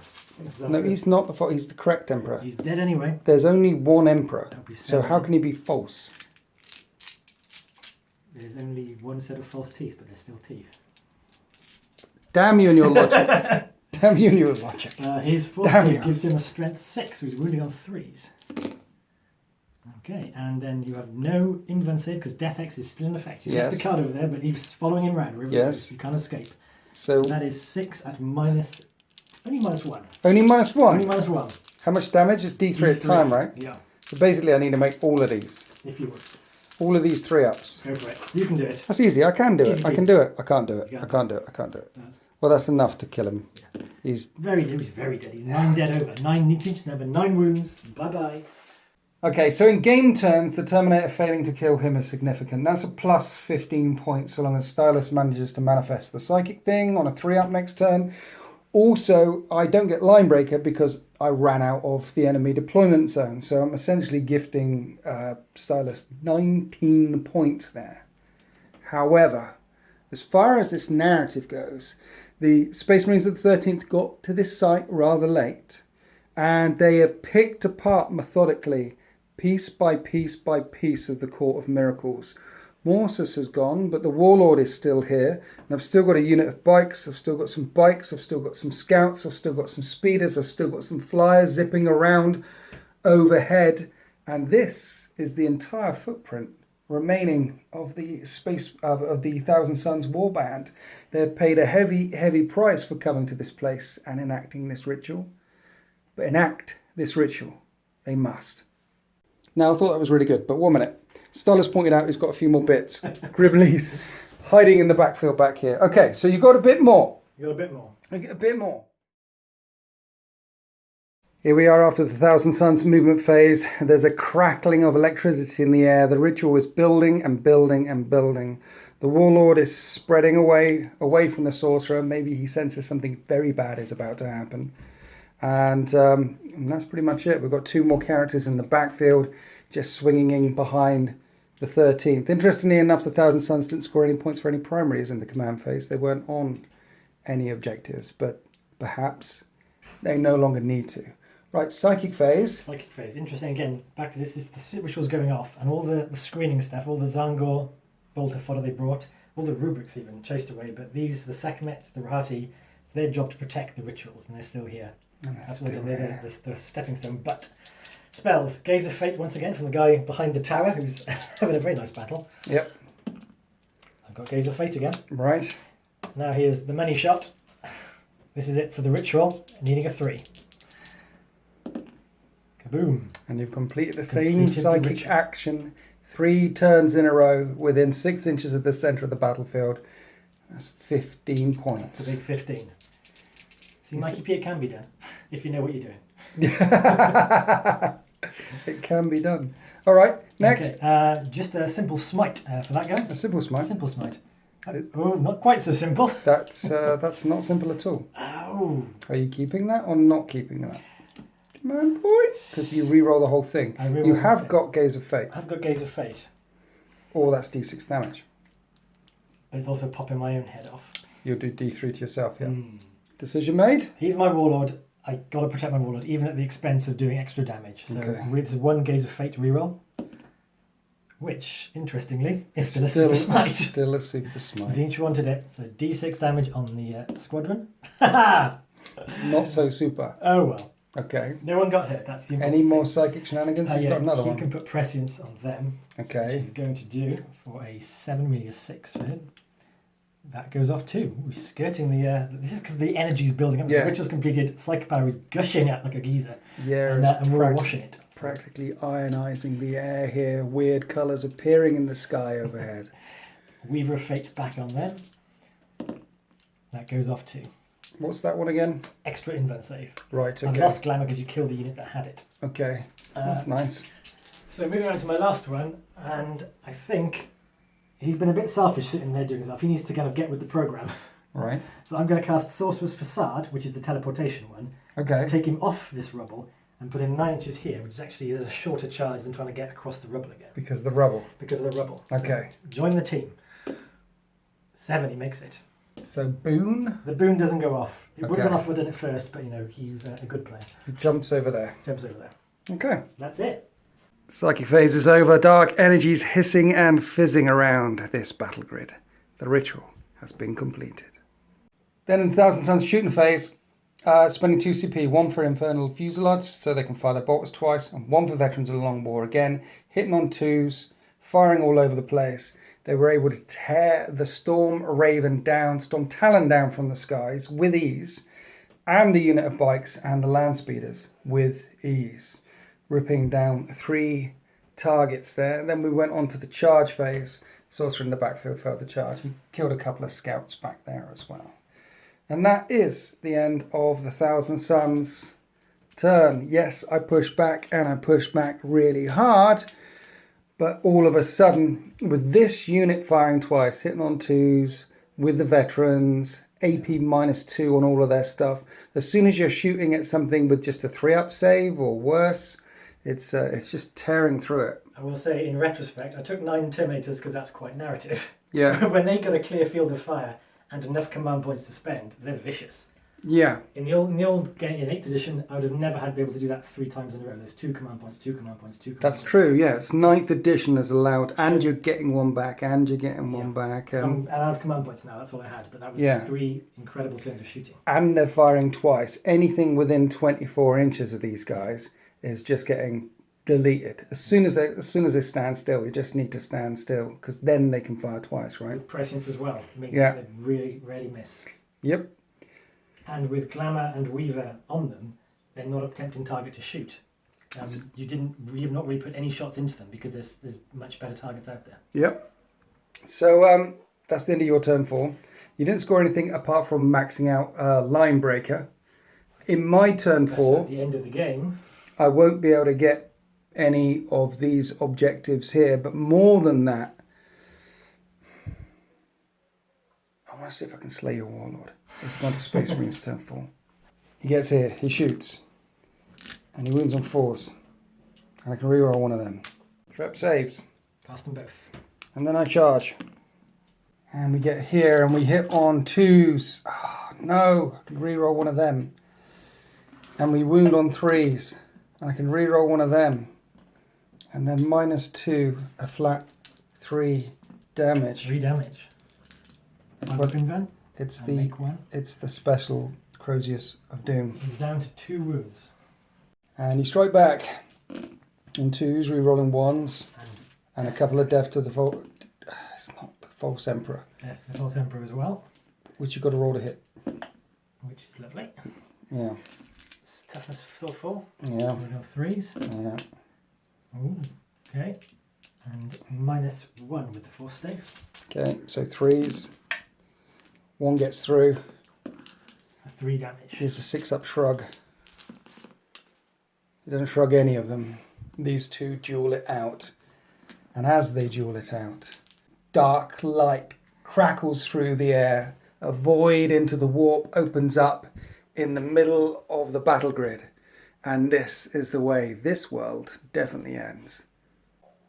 No, he's not the false. He's the correct emperor. He's dead anyway. There's only one emperor. So 70. how can he be false? There's only 1 set of false teeth, but they're still teeth. Damn you and your logic. Damn you and your logic. His fourth teeth gives him a strength 6, so he's wounding on 3s. Okay, and then you have no invuln save because Death X is still in effect. You have the card over there, but he's following him round. Yes. You can't escape. So that is 6 at only -1. Only -1? Only -1. How much damage? It's D3 at a time, right? Yeah. So basically I need to make all of these. If you would. All of these 3-ups. Go for it. You can do it. That's easy. I can do it. I can do it. I can't do it. I can't do it. I can't do it. Well, that's enough to kill him. Yeah. He's very dead. He's 9 dead over. 9 needs over. 9 wounds. Bye-bye. Okay, so in game turns, the Terminator failing to kill him is significant. That's a plus 15 points so long as Sylus manages to manifest the psychic thing on a 3-up next turn. Also, I don't get line breaker because I ran out of the enemy deployment zone. So I'm essentially gifting Sylus 19 points there. However, as far as this narrative goes, the Space Marines of the 13th got to this site rather late. And they have picked apart methodically, piece by piece by piece of the Court of Miracles. Morsus has gone, but the Warlord is still here. And I've still got a unit of bikes. I've still got some bikes. I've still got some scouts. I've still got some speeders. I've still got some flyers zipping around overhead. And this is the entire footprint remaining of the space of the Thousand Suns Warband. They've paid a heavy price for coming to this place and enacting this ritual. But enact this ritual they must. Now, I thought that was really good, but 1 minute. Sylus pointed out he's got a few more bits. Gribblies hiding in the backfield back here. Okay, so you got a bit more. You got a bit more. A bit more. Here we are after the Thousand Suns movement phase. There's a crackling of electricity in the air. The ritual is building and building and building. The Warlord is spreading away from the Sorcerer. Maybe he senses something very bad is about to happen. And that's pretty much it. We've got 2 more characters in the backfield, just swinging in behind the 13th. Interestingly enough, the Thousand Suns didn't score any points for any primaries in the command phase. They weren't on any objectives, but perhaps they no longer need to. Right, psychic phase. Psychic phase. Interesting. Again, back to this is the rituals going off, and all the screening stuff, all the Zangor bolter fodder they brought, all the rubrics even chased away. But these, the Sekhmet, the Rahati, it's their job to protect the rituals, and they're still here. That's what they're the stepping stone. But spells. Gaze of Fate once again from the guy behind the tower who's having a very nice battle. Yep. I've got Gaze of Fate again. Right. Now here's the Many Shot. This is it for the ritual, needing a 3. Kaboom. And you've completed the same psychic action 3 turns in a row within 6 inches of the centre of the battlefield. That's 15 points. That's the big 15. See, Mikey P, it can be done, if you know what you're doing. It can be done. All right, next. Okay, just a simple smite for that guy. A simple smite? Simple smite. Oh, not quite so simple. That's not simple at all. Oh. Are you keeping that or not keeping that? Come on, boy. Because you re-roll the whole thing. You have got Gaze of Fate. I've got Gaze of Fate. Or that's D6 damage. But it's also popping my own head off. You'll do D3 to yourself, yeah. Decision made? He's my Warlord. I got to protect my Warlord, even at the expense of doing extra damage. So with 1 Gaze of Fate reroll, which, interestingly, is still a super smite. Still a super smite. Zinch wanted it. So D6 damage on the squadron. Ha Not so super. Oh well. Okay. No one got hit. That's the important Any more thing. psychic shenanigans? He's got another he one. can put prescience on them. Okay. Which he's going to do for a 7, really a 6 for him. That goes off too. We're skirting the. This is because the energy's building up. Yeah. The ritual's completed. Psychic power is gushing out like a geyser. Yeah, and we're washing it. Practically ionizing the air here. Weird colours appearing in the sky overhead. Weaver of Fate's back on them. That goes off too. What's that one again? Extra invent save. Right, okay. I've lost glamour because you killed the unit that had it. Okay, that's nice. So moving on to my last one, and I think he's been a bit selfish sitting there doing stuff. He needs to kind of get with the program. Right. So I'm going to cast Sorcerer's Facade, which is the teleportation one, Okay. to take him off this rubble and put him 9 inches here, which is actually a shorter charge than trying to get across the rubble again. Because of the rubble. Because of the rubble. Okay. So join the team. 7, he makes it. So boon. The boon doesn't go off. It would have Okay. gone off if I'd done it first, but he's a good player. He jumps over there. Jumps over there. Okay. That's it. Psychic phase is over. Dark energies hissing and fizzing around this battle grid. The ritual has been completed. Then in the Thousand Suns shooting phase, spending 2 CP, 1 for Infernal Fusillades, so they can fire their bolters twice, and 1 for Veterans of the Long War again, hitting on 2s, firing all over the place. They were able to tear the Storm Talon down from the skies with ease, and the unit of bikes and the land speeders with ease, ripping down 3 targets there. And then we went on to the charge phase. Sorcerer in the backfield failed the charge. He killed a couple of scouts back there as well. And that is the end of the Thousand Suns turn. Yes, I pushed back, and I pushed back really hard. But all of a sudden, with this unit firing twice, hitting on 2s, with the veterans, AP -2 on all of their stuff, as soon as you're shooting at something with just a 3-up save or worse, it's just tearing through it. I will say, in retrospect, I took 9 Terminators because that's quite narrative. Yeah. When they got a clear field of fire and enough command points to spend, they're vicious. Yeah. In the old game, in 8th edition, I would have never had to be able to do that 3 times in a row. There's 2 command points, 2 command points, 2 command points. That's true, yes. 9th edition is allowed, and you're getting one back, and you're getting one back. And I have command points now, that's all I had, but that was 3 incredible turns of shooting. And they're firing twice. Anything within 24 inches of these guys is just getting deleted. As soon as they stand still, you just need to stand still, because then they can fire twice, right? With prescience as well, meaning Yeah. they really rarely miss. Yep. And with Glamour and Weaver on them, they're not a tempting target to shoot. You've not really put any shots into them because there's much better targets out there. Yep. So that's the end of your turn 4. You didn't score anything apart from maxing out Line Breaker. In my turn 4, at the end of the game, I won't be able to get any of these objectives here, but more than that, I want to see if I can slay your Warlord. Let's go on to Space Marine's turn 4. He gets here, he shoots, and he wounds on 4s. And I can reroll one of them. Trap saves. pass them both. And then I charge. And we get here and we hit on 2s. Oh, no, I can reroll one of them. And we wound on 3s. And I can reroll one of them. And then -2, a flat 3 damage. 3 damage. Weapon then. It's Make one. it's the special Crozius of Doom. He's down to 2 wounds. And you strike back in 2s, rerolling 1s, and a couple of death to the it's not the false emperor, Death to the False Emperor as well, which you've got to roll to hit. which is lovely. Yeah, It's toughness still 4. yeah, We go 3s. yeah. Ooh, okay. And -1 with the Force Stave. Okay, so 3s. 1 gets through. For 3 damage. Here's a 6-up shrug. He doesn't shrug any of them. These 2 duel it out. And as they duel it out, dark light crackles through the air. A void into the warp opens up in the middle of the battle grid. And this is the way this world definitely ends.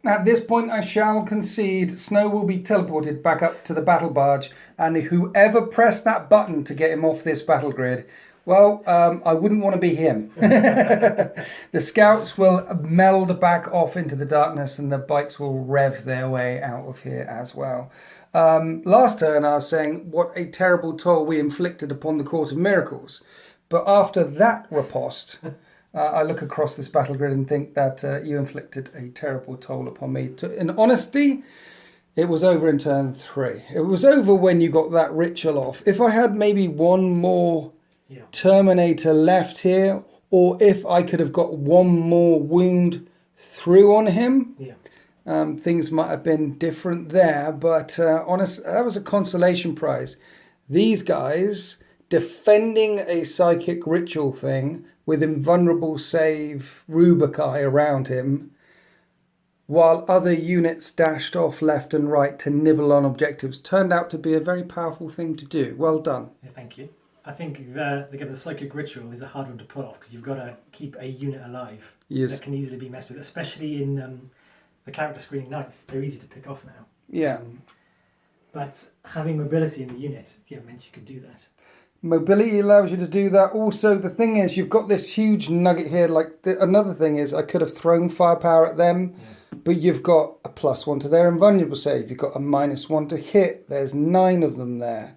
At this point, I shall concede Snow will be teleported back up to the battle barge, and whoever pressed that button to get him off this battle grid, well, I wouldn't want to be him. The scouts will meld back off into the darkness, and the bikes will rev their way out of here as well. Last turn, I was saying what a terrible toll we inflicted upon the Court of Miracles. But after that riposte, I look across this battle grid and think that you inflicted a terrible toll upon me. In honesty, it was over in turn 3. It was over when you got that ritual off. If I had maybe one more Terminator left here, or if I could have got one more wound through on him, things might have been different there. But honestly, that was a consolation prize. These guys defending a psychic ritual thing with invulnerable save Rubikai around him, while other units dashed off left and right to nibble on objectives, turned out to be a very powerful thing to do. Well done. Yeah, thank you. I think the psychic ritual is a hard one to pull off because you've got to keep a unit alive that can easily be messed with, especially in the character screening ninth. They're easy to pick off now. Yeah. But having mobility in the unit, meant you could do that. Mobility allows you to do that. Also, the thing is, you've got this huge nugget here. Another thing is, I could have thrown firepower at them, but you've got a +1 to their invulnerable save. You've got a -1 to hit. There's 9 of them there.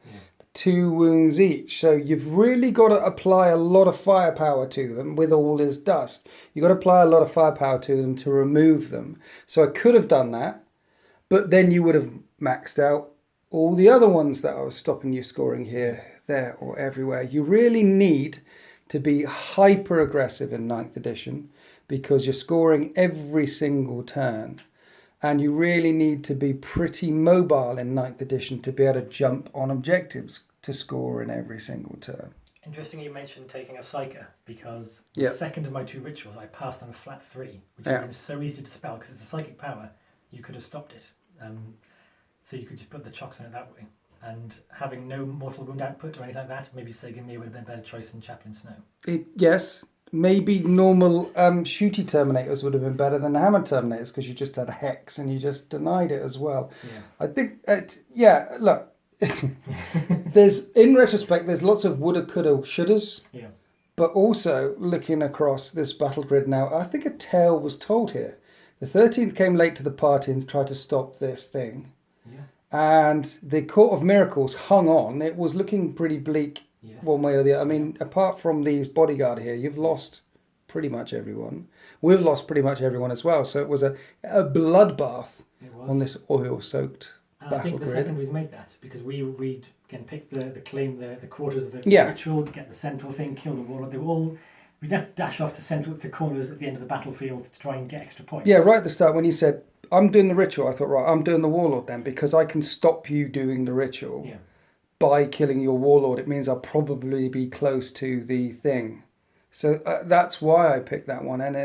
2 wounds each. So you've really got to apply a lot of firepower to them with all his dust. You've got to apply a lot of firepower to them to remove them. So I could have done that, but then you would have maxed out all the other ones that I was stopping you scoring here, there, or everywhere. You really need to be hyper aggressive in 9th edition because you're scoring every single turn. And you really need to be pretty mobile in 9th edition to be able to jump on objectives to score in every single turn. Interesting you mentioned taking a Psyker, because the second of my 2 rituals I passed on a flat 3, which would have been so easy to dispel because it's a psychic power, you could have stopped it. So you could just put the chocks on it that way. And having no mortal wound output or anything like that, maybe Sagan Mir would have been a better choice than Chaplain Snow. Yes. Maybe normal shooty Terminators would have been better than the Hammer Terminators because you just had Hex and you just denied it as well. Yeah. I think, look, in retrospect, there's lots of woulda, coulda, shouldas. Yeah. But also, looking across this battle grid now, I think a tale was told here. The 13th came late to the party and tried to stop this thing. Yeah. And the Court of Miracles hung on. It was looking pretty bleak. Yes. One way or the other. I mean, apart from these bodyguard here, you've lost pretty much everyone. We've lost pretty much everyone as well. So it was a bloodbath on this oil-soaked battle grid. I think the secondaries made that because we can pick the claim, the quarters of the ritual, get the central thing, kill the warlord. They were all. We'd have to dash off to corners at the end of the battlefield to try and get extra points. Yeah, right at the start when you said, I'm doing the ritual, I thought, right, I'm doing the warlord then because I can stop you doing the ritual. Yeah. By killing your warlord, it means I'll probably be close to the thing. So that's why I picked that one. And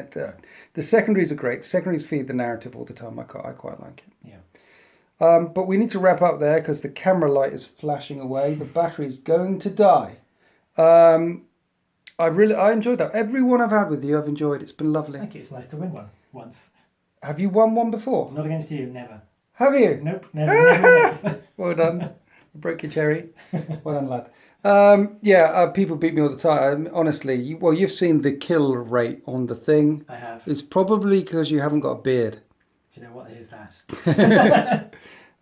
the secondaries are great. Secondaries feed the narrative all the time. I quite like it. Yeah. But we need to wrap up there because the camera light is flashing away. The battery's going to die. I enjoyed that. Every one I've had with you, I've enjoyed. It's been lovely. Thank you. It's nice to win one once. Have you won one before? Not against you, never. Have you? Nope, never. Well done. Broke your cherry. Well done, lad. People beat me all the time. Honestly, you've seen the kill rate on the thing. I have. It's probably because you haven't got a beard. Do you know what is that?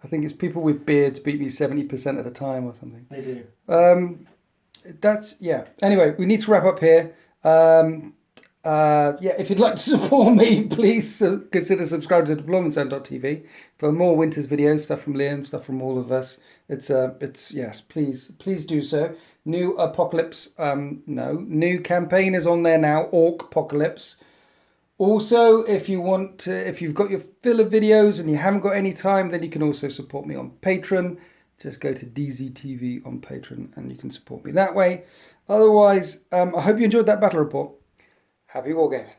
I think it's people with beards beat me 70% of the time or something. They do. Anyway, we need to wrap up here. If you'd like to support me, please consider subscribing to deploymentzone.tv for more Winters videos, stuff from Liam, stuff from all of us. Please do so. New campaign is on there now, Orc Apocalypse. Also, if you've got your fill of videos and you haven't got any time, then you can also support me on Patreon. Just go to DZTV on Patreon and you can support me that way. Otherwise, I hope you enjoyed that battle report. Happy wargaming.